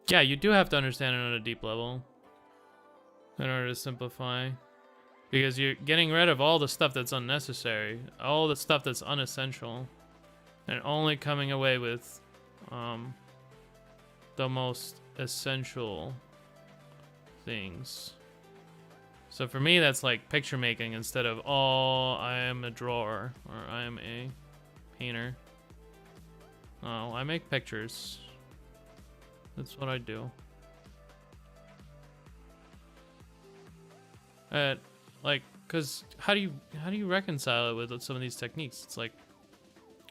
Yeah, you do have to understand it on a deep level in order to simplify, because you're getting rid of all the stuff that's unnecessary, all the stuff that's unessential, and only coming away with the most essential things. So for me, that's like picture making instead of, oh, I am a drawer or I am a painter. Oh, I make pictures. That's what I do. Like, cause how do you reconcile it with some of these techniques? It's like,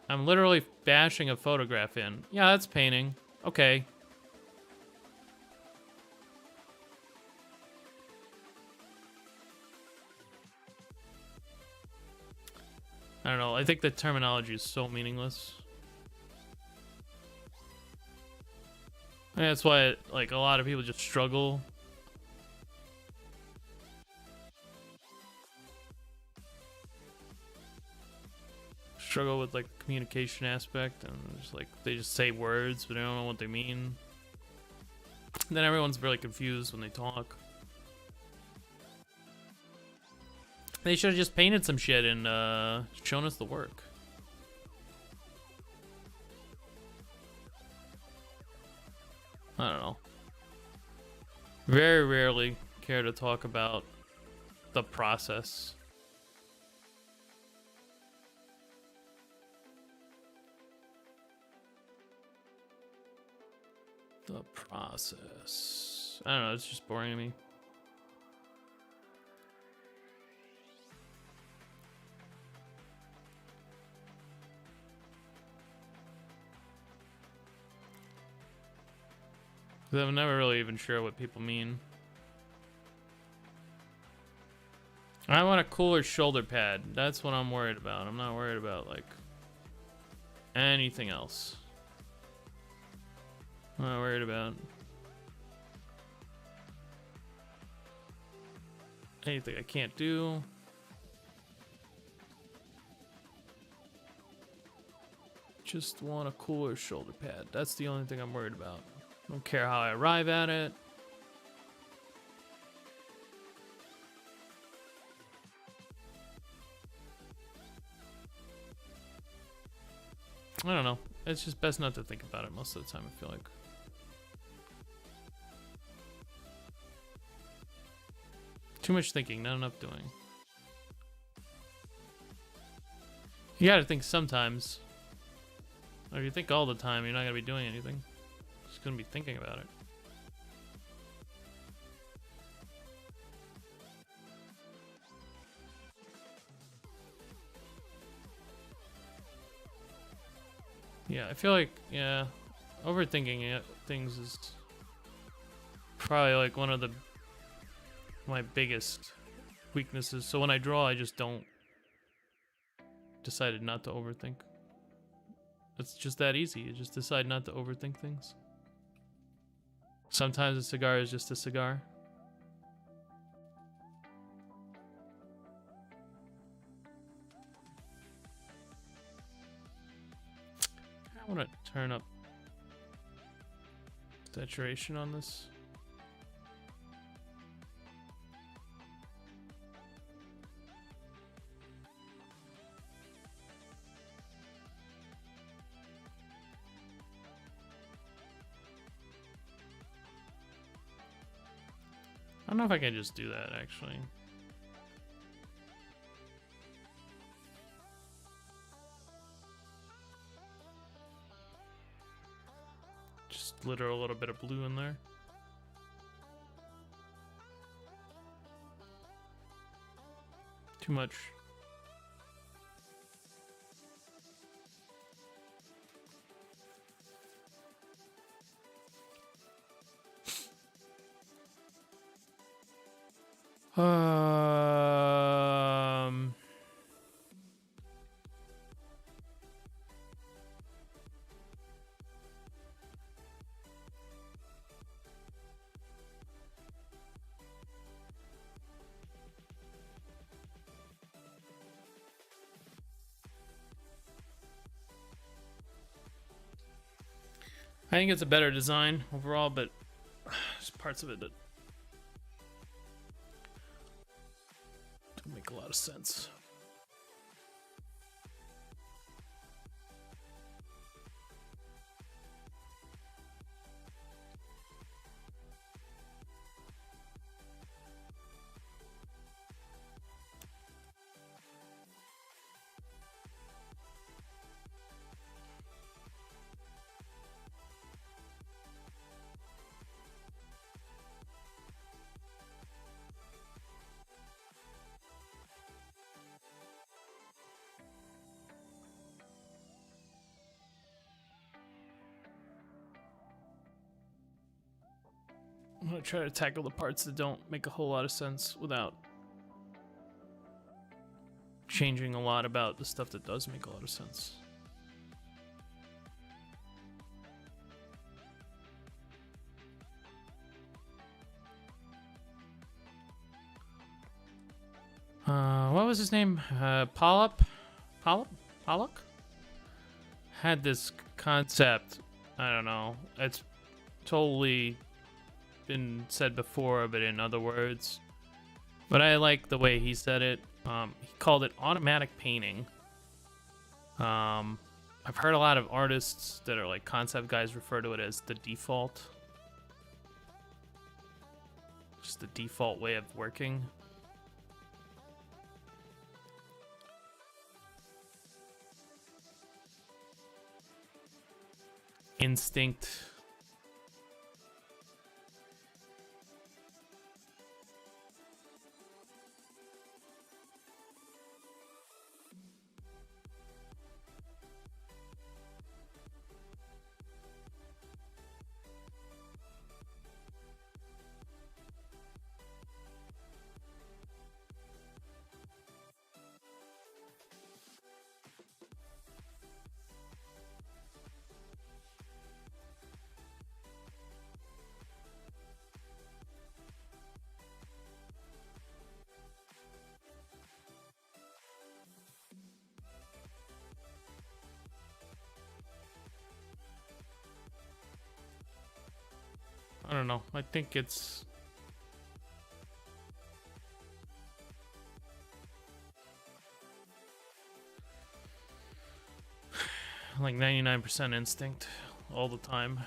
I'm literally bashing a photograph in. Yeah, that's painting. Okay. I don't know. I think the terminology is so meaningless. And that's why, like, a lot of people just struggle. Struggle with, like, the communication aspect, and just, like, they just say words, but they don't know what they mean. And then everyone's really confused when they talk. They should have just painted some shit and shown us the work. I don't know. Very rarely care to talk about the process. The process. I don't know, it's just boring to me. I'm never really even sure what people mean. I want a cooler shoulder pad. That's what I'm worried about. I'm not worried about, like, anything else. I'm not worried about anything I can't do. Just want a cooler shoulder pad. That's the only thing I'm worried about. Don't care how I arrive at it. I don't know. It's just best not to think about it most of the time, I feel like. Too much thinking, not enough doing. You gotta think sometimes. Or if you think all the time, you're not gonna be doing anything. You're just gonna be thinking about it. Yeah, I feel like, yeah, overthinking things is probably like one of my biggest weaknesses. So when I draw, I just don't decided not to overthink. It's just that easy. You just decide not to overthink things. Sometimes a cigar is just a cigar. I want to turn up saturation on this. I don't know if I can just do that, actually. Just glitter a little bit of blue in there. Too much. I think it's a better design overall, but there's parts of it that don't make a lot of sense. I'm gonna try to tackle the parts that don't make a whole lot of sense without changing a lot about the stuff that does make a lot of sense. What was his name? Pollock had this concept. I don't know. It's totally been said before, but in other words. But I like the way he said it. He called it automatic painting. I've heard a lot of artists that are like concept guys refer to it as the default. Just the default way of working. Instinct. don't know. I think it's like 99% instinct all the time.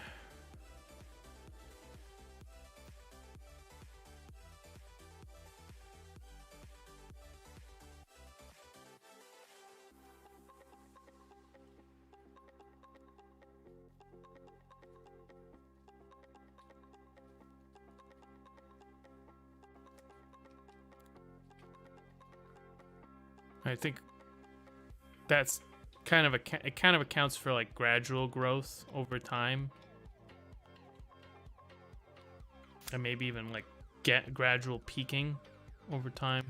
I think that's kind of it kind of accounts for like gradual growth over time, and maybe even like gradual peaking over time.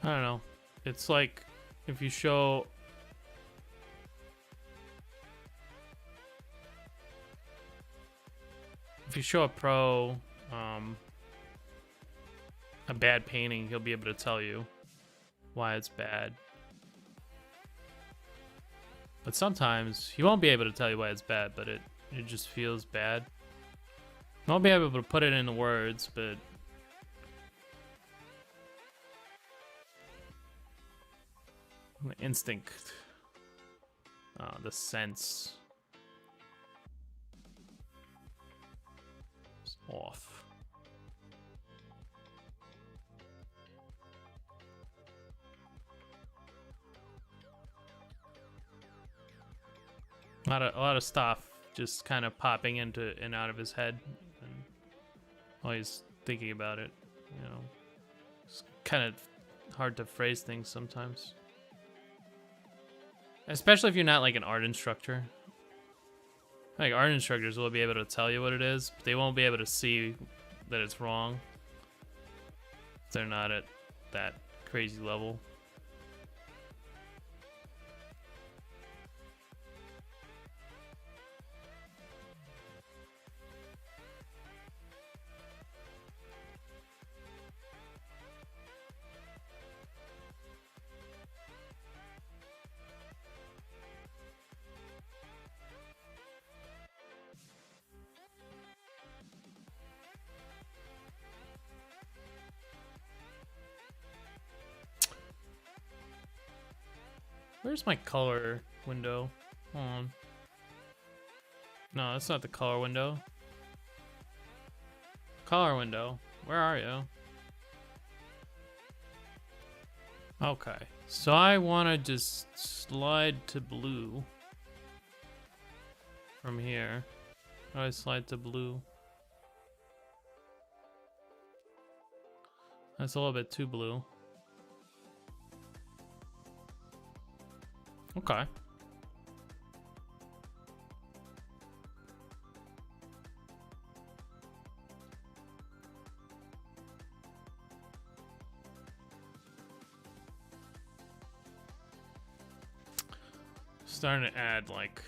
I don't know. It's like if you show a pro a bad painting, he'll be able to tell you why it's bad. But sometimes he won't be able to tell you why it's bad, but it just feels bad. He won't be able to put it into words, but the instinct, the sense is off. A lot of stuff just kind of popping into and out of his head, and while he's thinking about it, you know, it's kind of hard to phrase things sometimes. Especially if you're not like an art instructor. Like art instructors will be able to tell you what it is, but they won't be able to see that it's wrong. They're not at that crazy level. Where's my color window? Hold on. No, that's not the color window. Color window. Where are you? Okay. So I want to just slide to blue. From here. How do I slide to blue? That's a little bit too blue. Okay. Starting to add like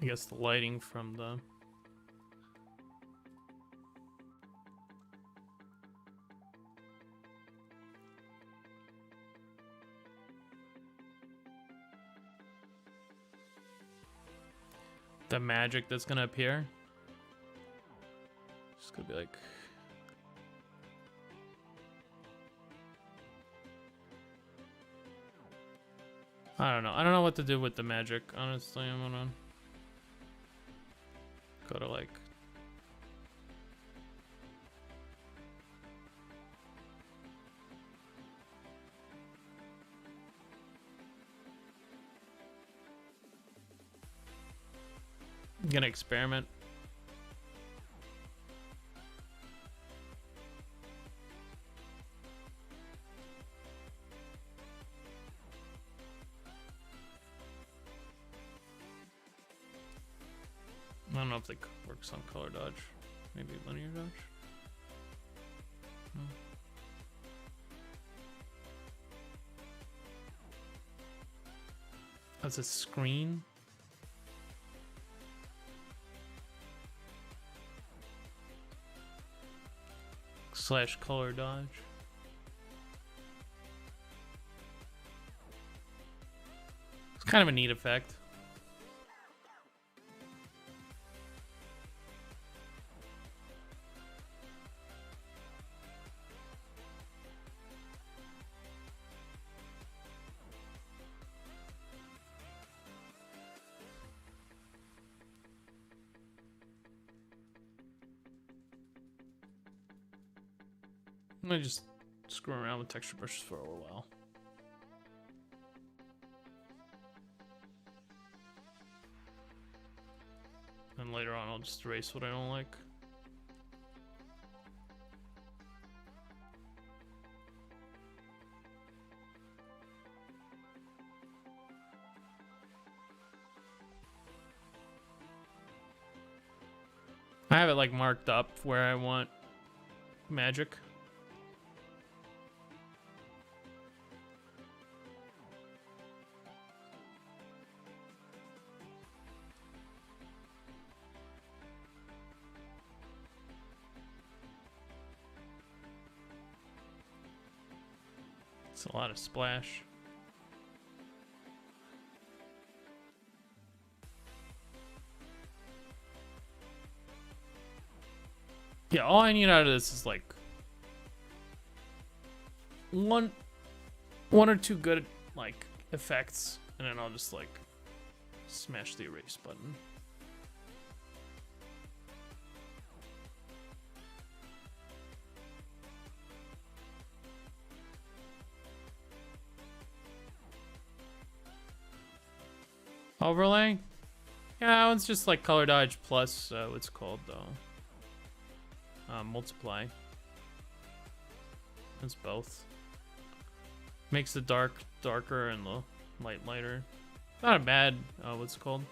I guess the lighting from the magic that's gonna appear. It's gonna be like I don't know. I don't know what to do with the magic, honestly. I'm gonna go to like I'm gonna experiment. know if it works on color dodge. Maybe linear dodge. That's a screen. Slash color dodge. It's kind of a neat effect. I'm gonna just screw around with texture brushes for a little while. And later on, I'll just erase what I don't like. I have it like marked up where I want magic. It's a lot of splash. Yeah, all I need out of this is like one or two good like effects, and then I'll just like smash the erase button. Overlay? Yeah, that one's just like color dodge plus what's called though. Multiply. It's both. Makes the dark darker and the light lighter. Not a bad what's it called?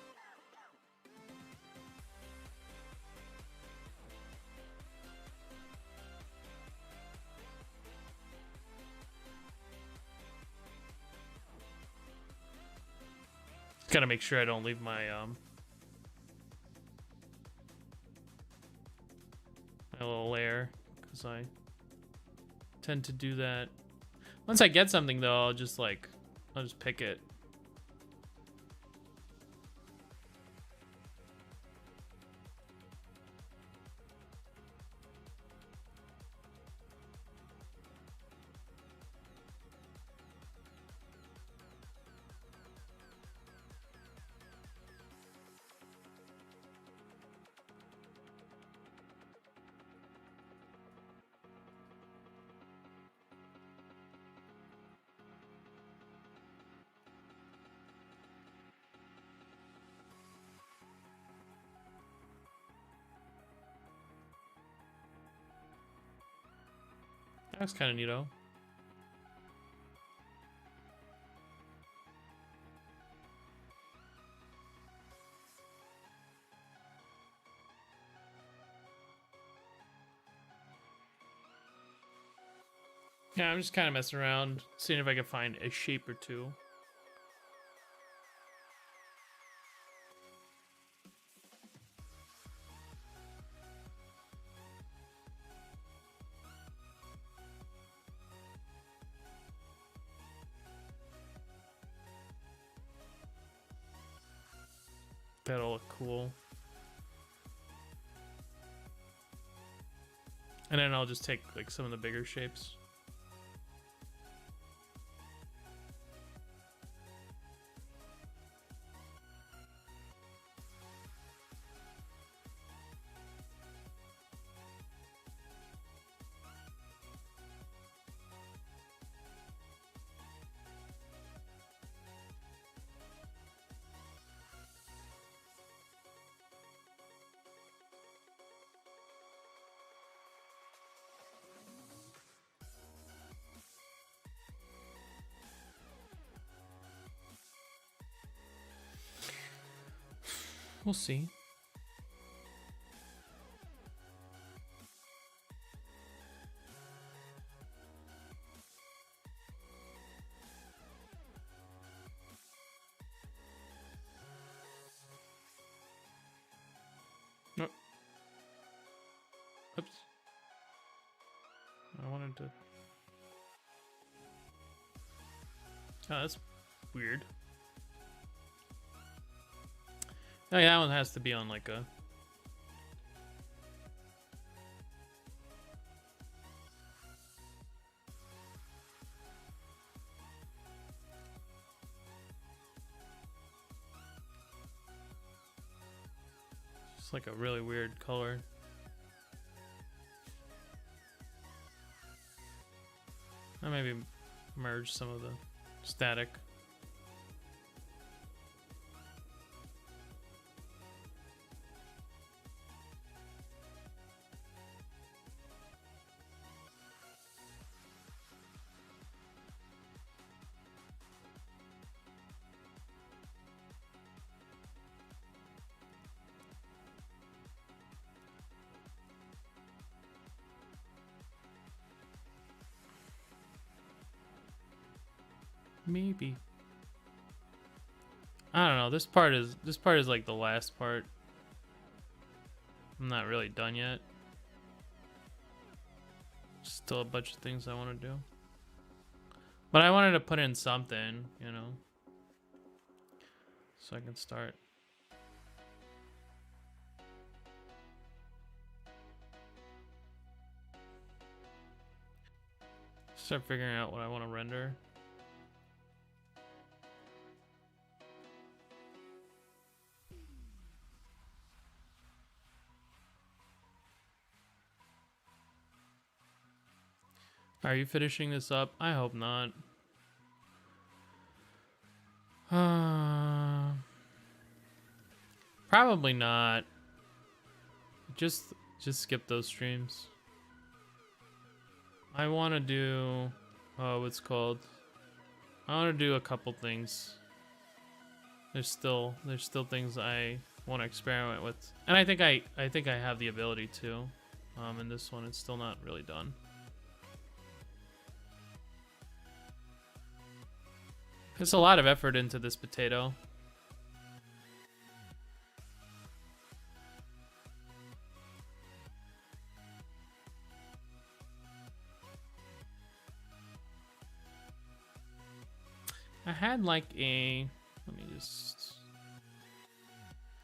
Gotta make sure I don't leave my my little layer, because I tend to do that. Once I get something though, I'll just pick it. That's kind of neato. Yeah, I'm just kind of messing around, seeing if I can find a shape or two. That'll look cool. And then I'll just take like some of the bigger shapes. We'll see. to... Oh, that's weird. Oh yeah, that one has to be on like a... It's like a really weird color. Or maybe merge some of the static. Maybe. I don't know. This part is like the last part. I'm not really done yet. Still a bunch of things I want to do. But I wanted to put in something, you know, so I can start. Start figuring out what I want to render. Are you finishing this up? I hope not. Probably not. Just skip those streams. I want to do what's called. I want to do a couple things. There's still things I want to experiment with, and I think I have the ability to. In this one, it's still not really done. There's a lot of effort into this potato. I had like a... Let me just...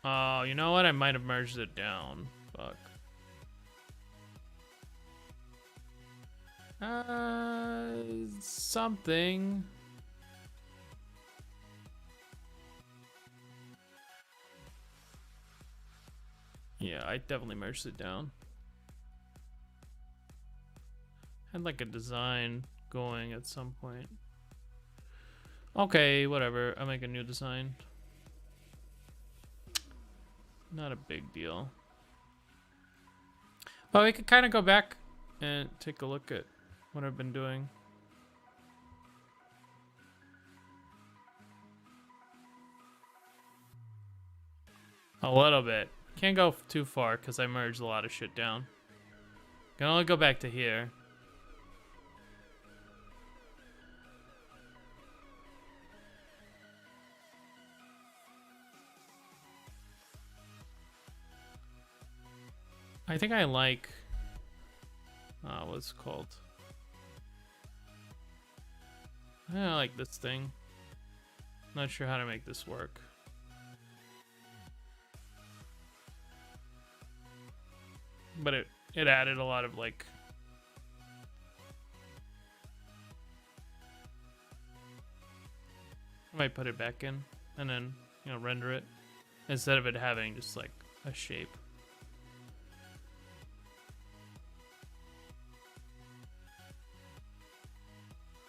Oh, you know what? I might have merged it down. Fuck. Something... Yeah, I definitely merged it down. Had like a design going at some point. Okay, whatever. I'll make a new design. Not a big deal. But we could kind of go back and take a look at what I've been doing. A little bit. Can't go too far because I merged a lot of shit down. Can only go back to here. I think I like what's it called? I like this thing. Not sure how to make this work. But it added a lot of like I might put it back in and then, you know, render it instead of it having just like a shape.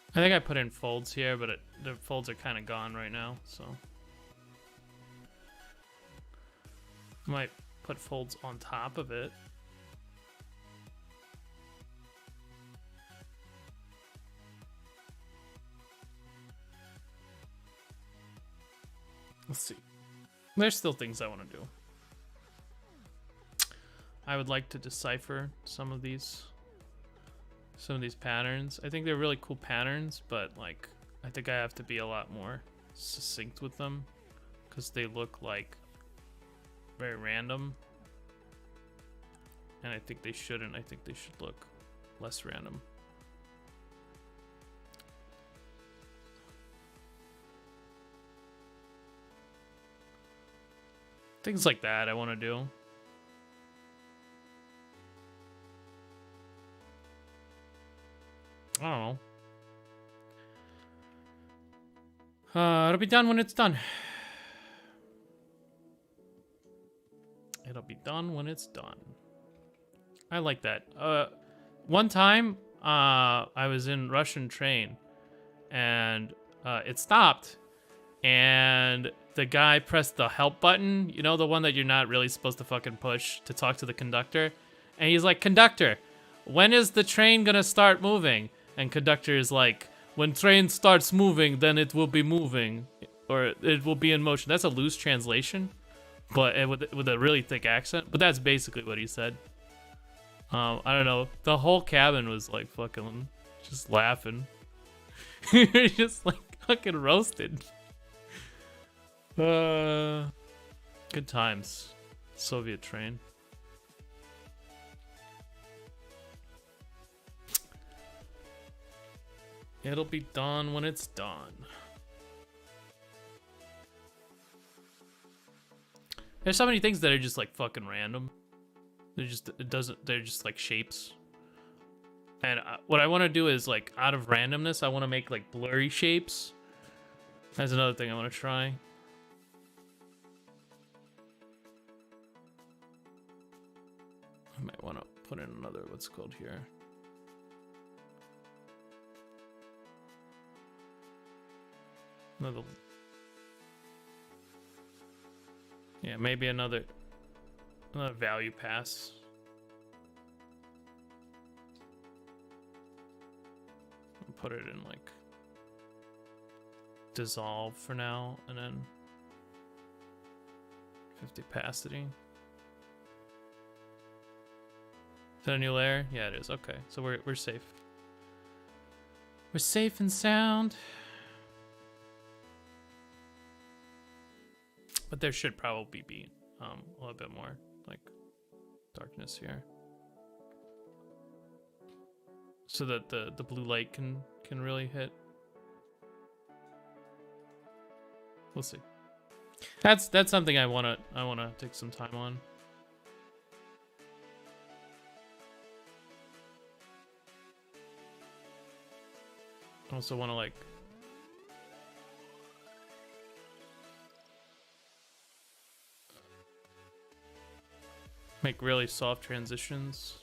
I think I put in folds here, but the folds are kind of gone right now, so I might put folds on top of it. Let's see. There's still things I want to do. I would like to decipher some of these patterns. I think they're really cool patterns, but like I think I have to be a lot more succinct with them because they look like very random. And I think they shouldn't. I think they should look less random. Things like that I want to do. I don't know. It'll be done when it's done. It'll be done when it's done. I like that. One time, I was in Russian train, and it stopped, and the guy pressed the help button. You know, the one that you're not really supposed to fucking push to talk to the conductor. And he's like, "Conductor, when is the train gonna start moving?" And conductor is like, "When train starts moving, then it will be moving, or it will be in motion." That's a loose translation, but with a really thick accent. But that's basically what he said. I don't know. The whole cabin was like fucking just laughing. Just like fucking roasted. Good times. Soviet train. It'll be done when it's done. There's so many things that are just like fucking random. They're just like shapes. And what I want to do is like out of randomness, I want to make like blurry shapes. That's another thing I want to try. I might want to put in another, what's it called here? Another. Yeah, maybe another value pass. Put it in like dissolve for now, and then 50 opacity. Is that a new layer? Yeah, it is. Okay, so we're safe. We're safe and sound. But there should probably be a little bit more like darkness here, so that the blue light can really hit. We'll see. That's something I wanna take some time on. I also wanna like make really soft transitions.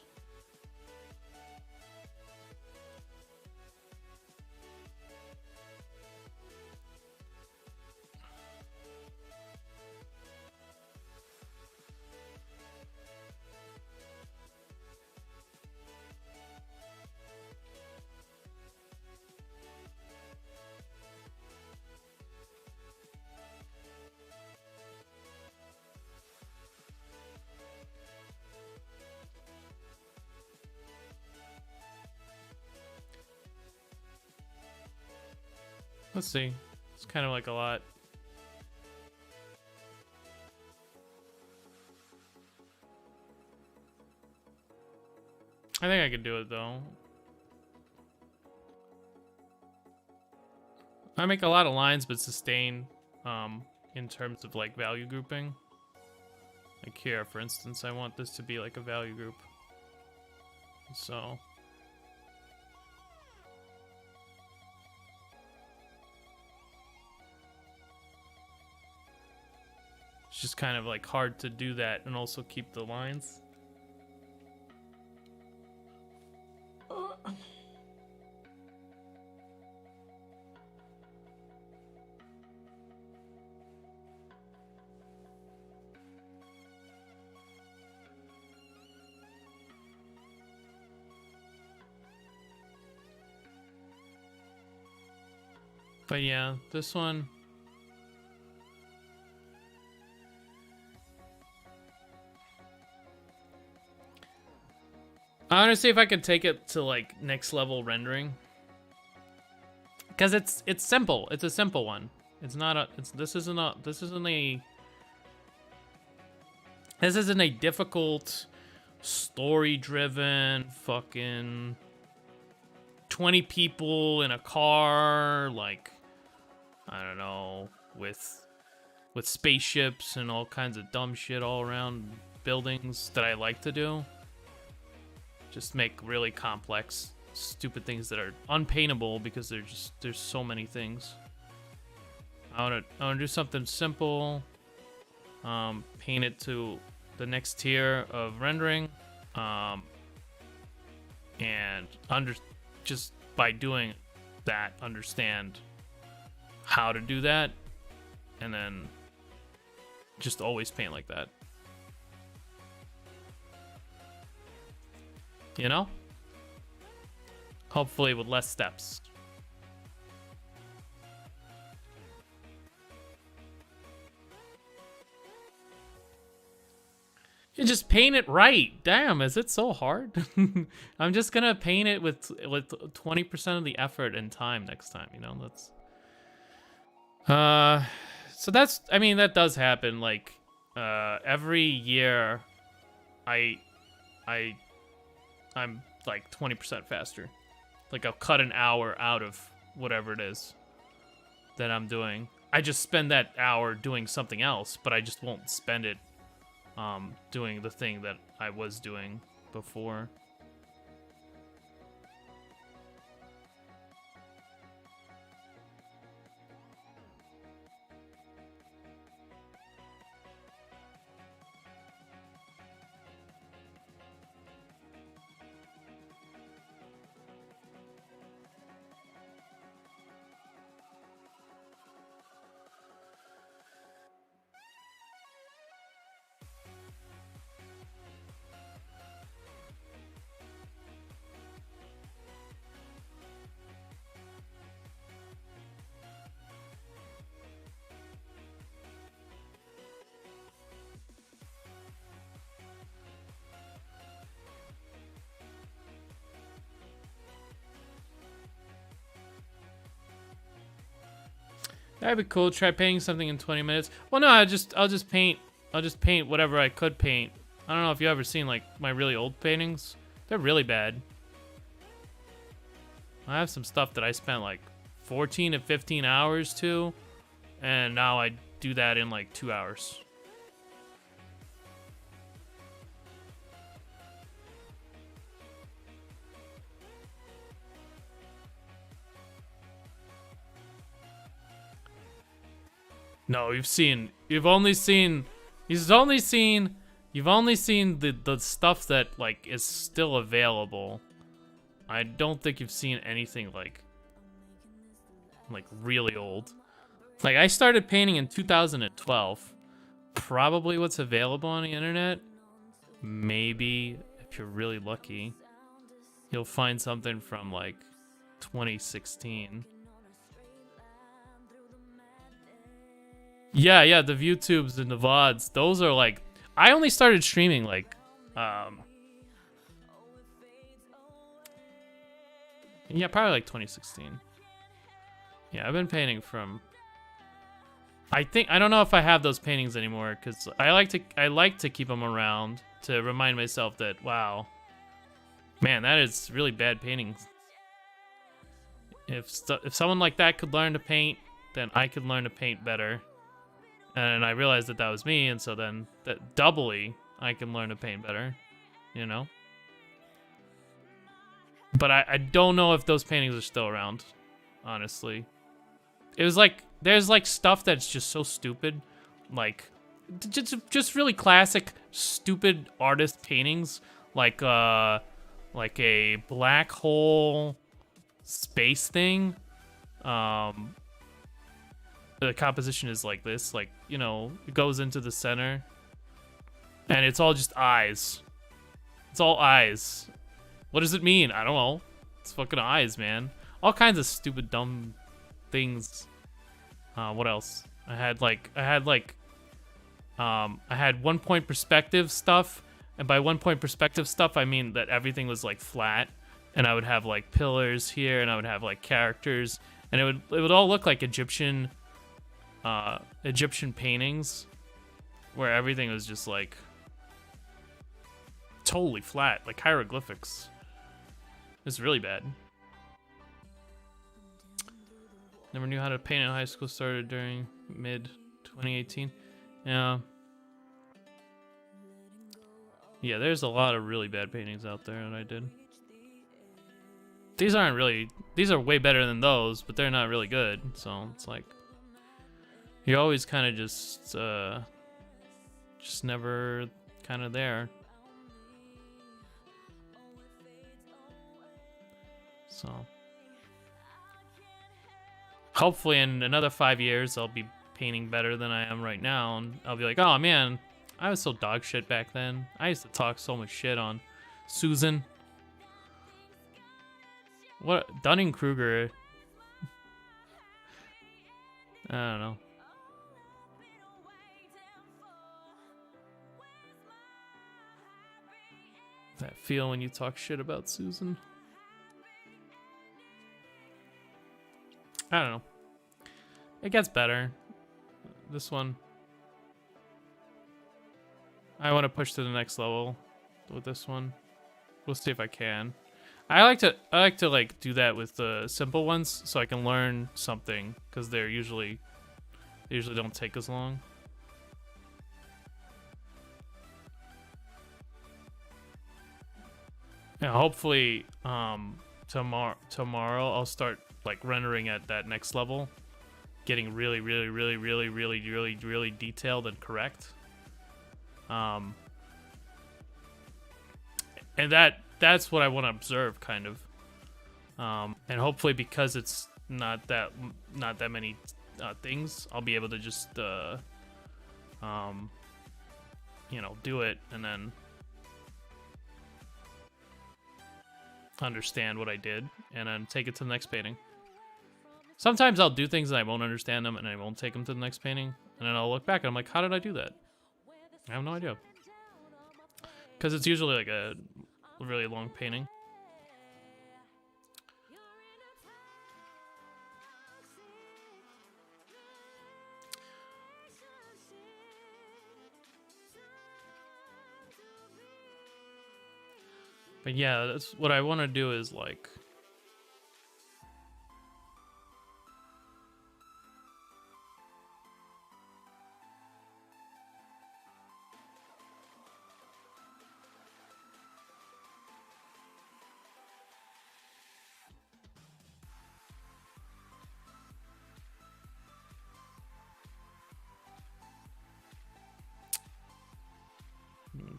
Let's see. It's kind of like a lot. I think I could do it though. I make a lot of lines, but sustain in terms of like value grouping. Like here, for instance, I want this to be like a value group. So it's just kind of like hard to do that and also keep the lines. But yeah, this one. I want to see if I can take it to like next level rendering. Cause it's simple. It's a simple one. It's not a. This isn't a difficult, story-driven fucking 20 people in a car, like, I don't know, with with spaceships and all kinds of dumb shit all around buildings that I like to do. Just make really complex, stupid things that are unpaintable because there's so many things. I wanna do something simple. Paint it to the next tier of rendering. And just by doing that, understand how to do that, and then just always paint like that. You know? Hopefully with less steps. You just paint it right. Damn, is it so hard? I'm just gonna paint it with 20% of the effort and time next time, you know? So that's, I mean, that does happen. Like, every year I'm like 20% faster. Like, I'll cut an hour out of whatever it is that I'm doing. I just spend that hour doing something else, but I just won't spend it doing the thing that I was doing before. That'd be cool. Try painting something in 20 minutes. Well, no, I'll just paint whatever I could paint. I don't know if you ever seen like my really old paintings. They're really bad. I have some stuff that I spent like 14 to 15 hours to, and now I do that in like 2 hours. No, you've only seen the stuff that like is still available. I don't think you've seen anything like really old. Like, I started painting in 2012. Probably what's available on the internet, maybe if you're really lucky, you'll find something from like 2016. Yeah, the ViewTubes and the VODs, those are like, I only started streaming like, yeah, probably like 2016. Yeah, I've been painting from, I don't know if I have those paintings anymore, because I like to keep them around to remind myself that, wow, man, that is really bad paintings. If someone like that could learn to paint, then I could learn to paint better. And I realized that was me, and so then that doubly I can learn to paint better, you know? But I don't know if those paintings are still around, honestly. It was like, there's like stuff that's just so stupid, like just really classic stupid artist paintings, like a black hole space thing. The composition is like this, like, you know, it goes into the center, and it's all just eyes. It's all eyes. What does it mean? I don't know. It's fucking eyes, man. All kinds of stupid, dumb things. What else? I had 1 point perspective stuff, and by 1 point perspective stuff, I mean that everything was like flat, and I would have like pillars here, and I would have like characters, and it would all look like Egyptian paintings, where everything was just like totally flat, like hieroglyphics. It's really bad. Never knew how to paint in high school. Started during mid 2018. Yeah. Yeah, there's a lot of really bad paintings out there that I did. These aren't really... These are way better than those, but they're not really good. So it's like... You're always kind of just never kind of there. So... Hopefully in another 5 years, I'll be painting better than I am right now. And I'll be like, oh man, I was so dog shit back then. I used to talk so much shit on Susan. What? Dunning-Kruger. I don't know. That feel when you talk shit about Susan. I don't know. It gets better. This one. I want to push to the next level with this one. We'll see if I can. I like to like do that with the simple ones so I can learn something, because they usually don't take as long. Yeah, hopefully tomorrow I'll start like rendering at that next level, getting really detailed and correct. And that's what I want to observe, kind of. And hopefully, because it's not that many things, I'll be able to just you know, do it and then understand what I did and then take it to the next painting. Sometimes I'll do things and I won't understand them and I won't take them to the next painting, and then I'll look back and I'm like, how did I do that? I have no idea. Because it's usually like a really long painting. But yeah, that's what I want to do, is like...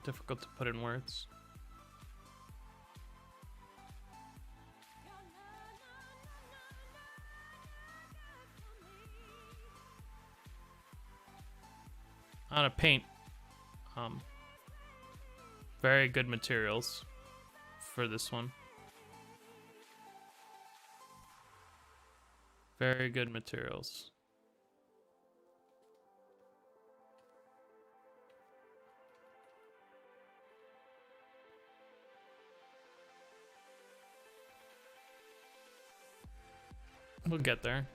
difficult to put in words. On a paint, very good materials for this one. Very good materials. We'll get there.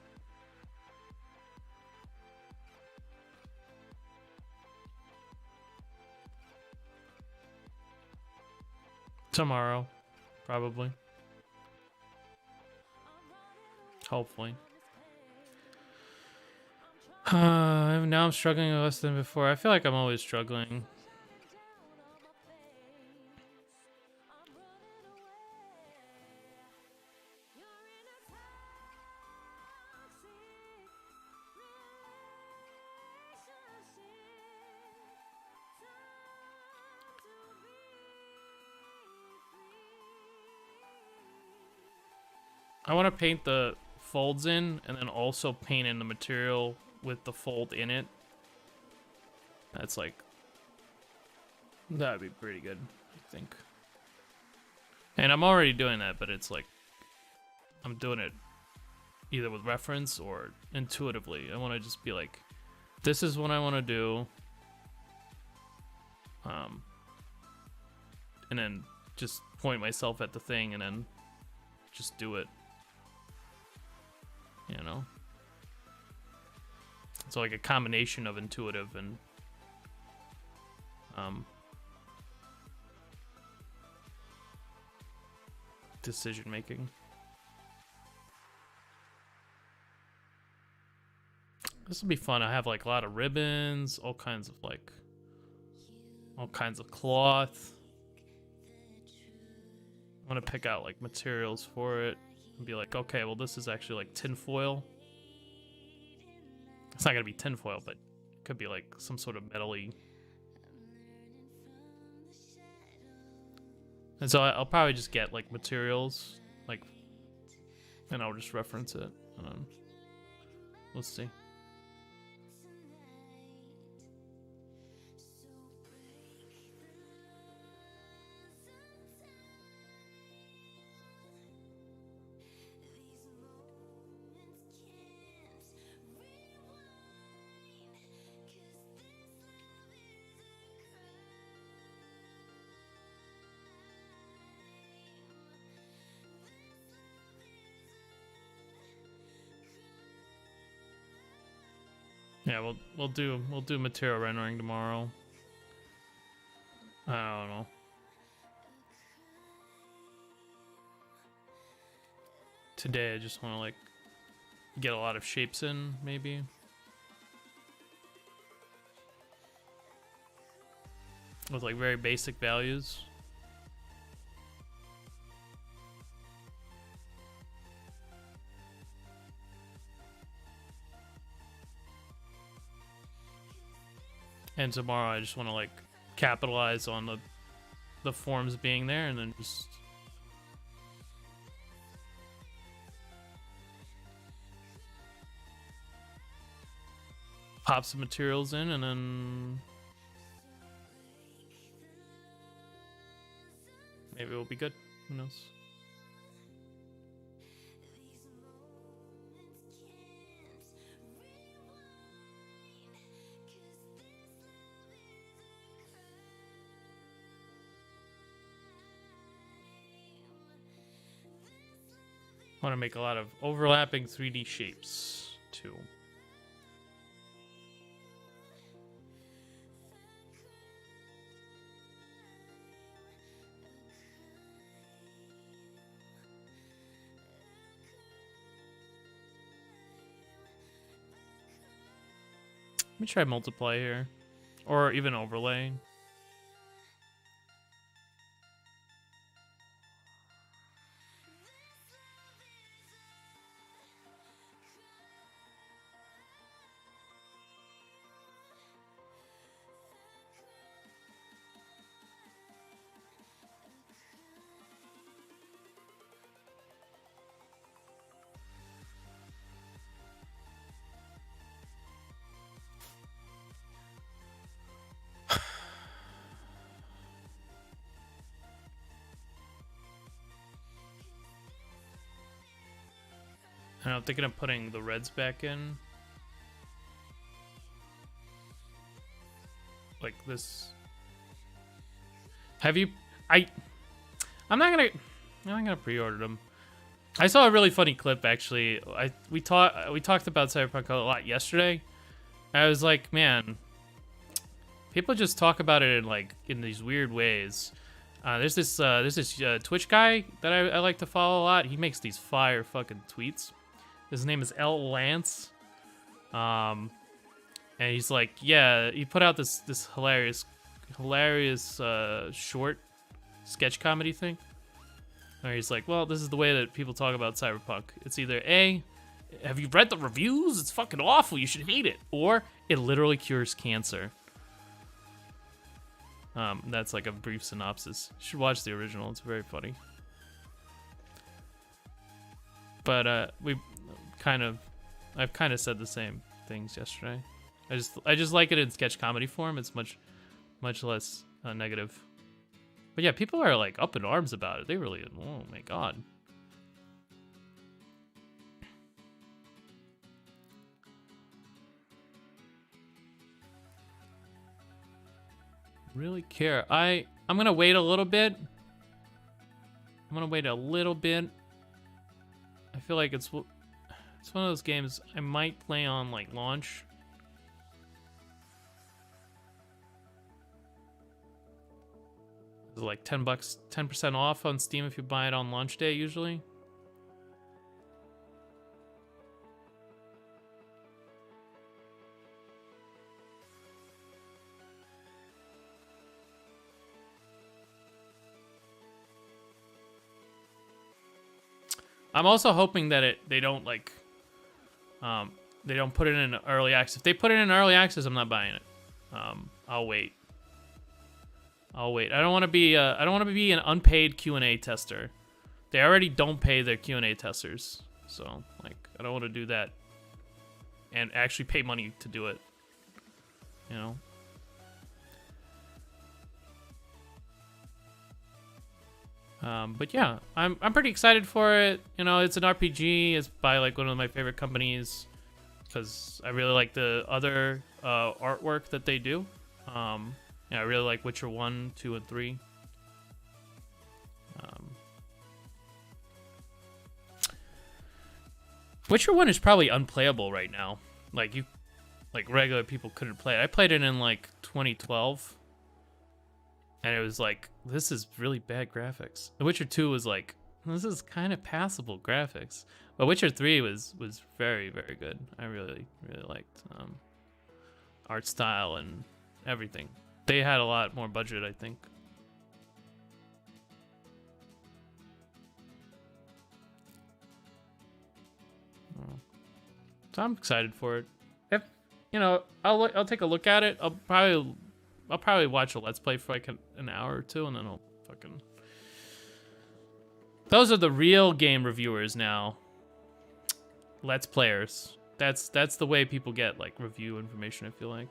Tomorrow, probably. Hopefully. Now I'm struggling less than before. I feel like I'm always struggling. I want to paint the folds in and then also paint in the material with the fold in it. That's like... That'd be pretty good, I think. And I'm already doing that, but it's like... I'm doing it either with reference or intuitively. I want to just be like, this is what I want to do. And then just point myself at the thing and then just do it. You know? It's like a combination of intuitive and decision making. This will be fun. I have like a lot of ribbons, all kinds of cloth. I'm gonna pick out like materials for it and be like, okay, well this is actually like tinfoil. It's not gonna be tinfoil, but it could be like some sort of metally. And so I'll probably just get like materials, like, and I'll just reference it. Let's see. Yeah, we'll do material rendering tomorrow. I don't know. Today I just want to like get a lot of shapes in, maybe. With like very basic values. And tomorrow I just want to like capitalize on the forms being there and then just pop some materials in and then maybe it'll be good. Who knows? I want to make a lot of overlapping 3D shapes too. Let me try multiply here, or even overlay. I'm thinking of putting the reds back in. Like this. Have you... I'm not gonna pre-order them. I saw a really funny clip actually. We talked about Cyberpunk a lot yesterday. I was like, man, people just talk about it in these weird ways. There's this Twitch guy that I like to follow a lot. He makes these fire fucking tweets. His name is L Lance. And he's like, yeah, he put out this hilarious short sketch comedy thing. Where he's like, well, this is the way that people talk about Cyberpunk. It's either A, have you read the reviews? It's fucking awful. You should hate it. Or it literally cures cancer. That's like a brief synopsis. You should watch the original. It's very funny. But I've kind of said the same things yesterday. I just like it in sketch comedy form. It's much less negative. But yeah, people are like up in arms about it. They really, oh my god. Really care. I'm gonna wait a little bit. I feel like it's one of those games I might play on like launch. It's like $10, 10% off on Steam if you buy it on launch day usually. I'm also hoping that they don't like they don't put it in early access. If they put it in early access, I'm not buying it. I'll wait. I don't want to be an unpaid Q&A tester. They already don't pay their Q&A testers. So, like, I don't want to do that and actually pay money to do it. You know? But yeah, I'm pretty excited for it. You know, it's an RPG. It's by like one of my favorite companies because I really like the other artwork that they do. Yeah, I really like Witcher 1, 2, and 3. Witcher 1 is probably unplayable right now. Like regular people couldn't play it. I played it in like 2012. And it was like, this is really bad graphics. The Witcher 2 was like, this is kind of passable graphics. But Witcher 3 was very, very good. I really, really liked art style and everything. They had a lot more budget, I think. So I'm excited for it. If you know, I'll take a look at it. I'll probably watch a Let's Play for like an hour or two, and then I'll fucking. Those are the real game reviewers now. Let's Players. That's the way people get like review information. I feel like.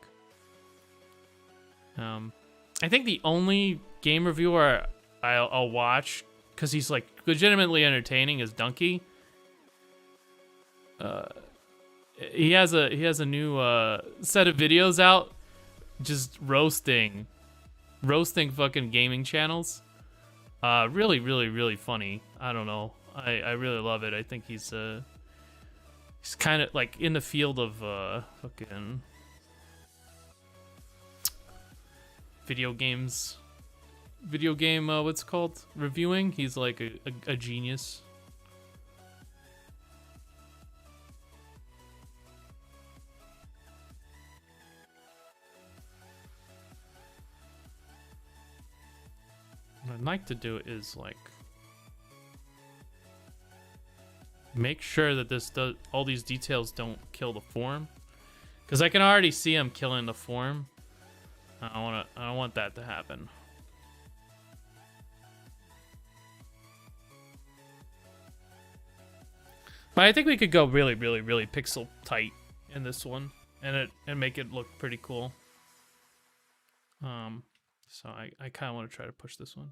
I think the only game reviewer I'll watch because he's like legitimately entertaining is Dunkey. He has a new set of videos out, just roasting fucking gaming channels. Really, really, really funny. I don't know. I really love it. I think he's kind of like in the field of fucking video game what's it called, reviewing. He's like a genius. What I'd like to do is like make sure that all these details don't kill the form, because I can already see him killing the form. I don't want that to happen. But I think we could go really, really, really pixel tight in this one, and make it look pretty cool. So I kind of want to try to push this one.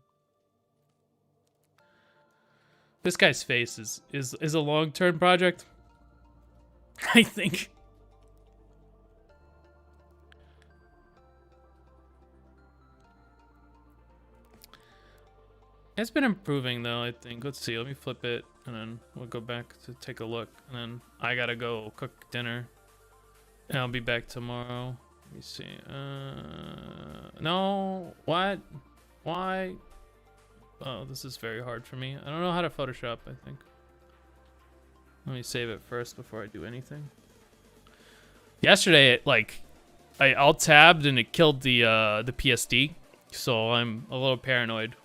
This guy's face is a long-term project, I think. It's been improving though, I think. Let's see, let me flip it and then we'll go back to take a look, and then I gotta go cook dinner and I'll be back tomorrow. Let me see. No, what? Why? Oh, this is very hard for me. I don't know how to Photoshop, I think. Let me save it first before I do anything. Yesterday, I alt-tabbed and it killed the PSD, so I'm a little paranoid.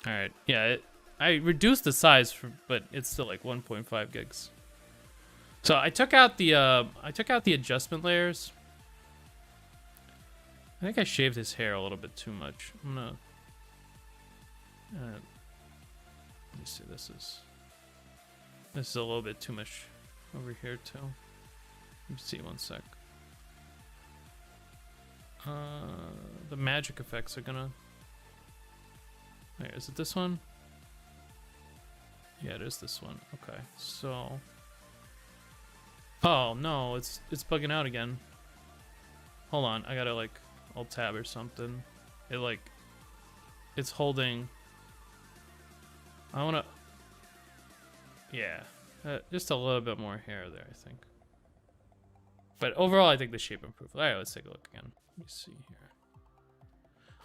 All right, yeah, I reduced the size, but it's still like 1.5 gigs. So I took out the adjustment layers. I think I shaved his hair a little bit too much. I'm gonna. Let me see. This is a little bit too much over here too. Let me see, one sec. The magic effects are gonna. Wait, is it this one? Yeah, it is this one. Okay, so. Oh no, it's bugging out again. Hold on, I gotta like alt tab or something. It's holding. I wanna. Yeah, just a little bit more hair there, I think. But overall, I think the shape improved. All right, let's take a look again. Let me see here.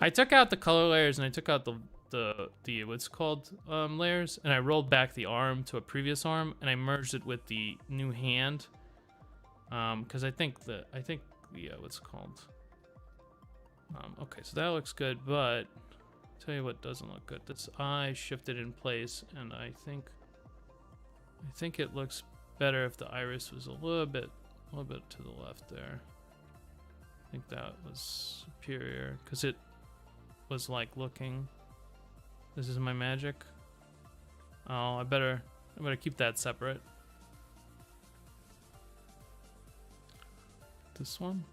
I took out the color layers and I took out the what's called layers, and I rolled back the arm to a previous arm, and I merged it with the new hand. Because I think what's called. Okay, so that looks good, but I'll tell you what doesn't look good. This eye shifted in place, and I think I think it looks better if the iris was a little bit to the left there. I think that was superior because it was like looking. This is my magic. Oh, I better keep that separate. This one?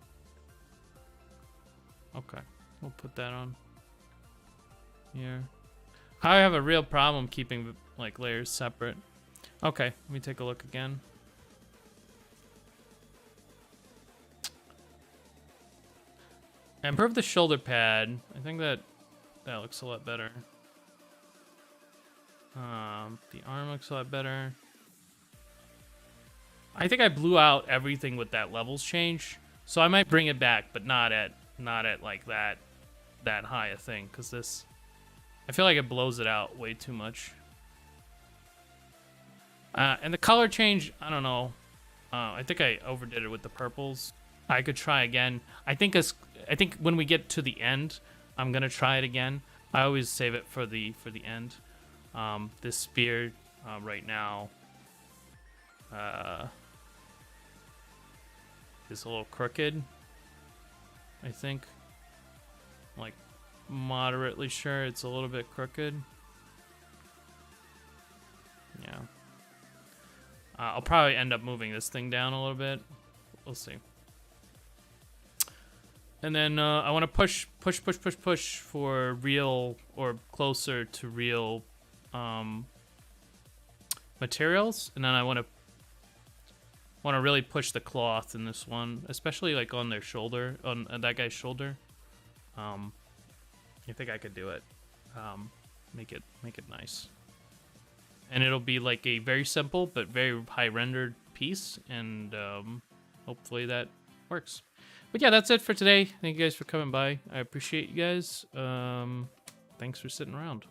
Okay, we'll put that on here. I have a real problem keeping like layers separate. Okay, let me take a look again. Improve the shoulder pad. I think that looks a lot better. The arm looks a lot better. I think I blew out everything with that levels change, so I might bring it back, but not at like that high a thing, because this, I feel like it blows it out way too much. And the color change, I don't know. I think I overdid it with the purples. I could try again. I think when we get to the end, I'm gonna try it again. I always save it for the end. This spear right now is a little crooked. I think, like, moderately sure it's a little bit crooked. Yeah. I'll probably end up moving this thing down a little bit. We'll see. And then I want to push for real or closer to real materials, and then I want to really push the cloth in this one, especially like on their shoulder, on that guy's shoulder. I think I could do it. Make it nice, and it'll be like a very simple but very high rendered piece, and hopefully that works. But yeah, that's it for today. Thank you guys for coming by. I appreciate you guys. Thanks for sitting around.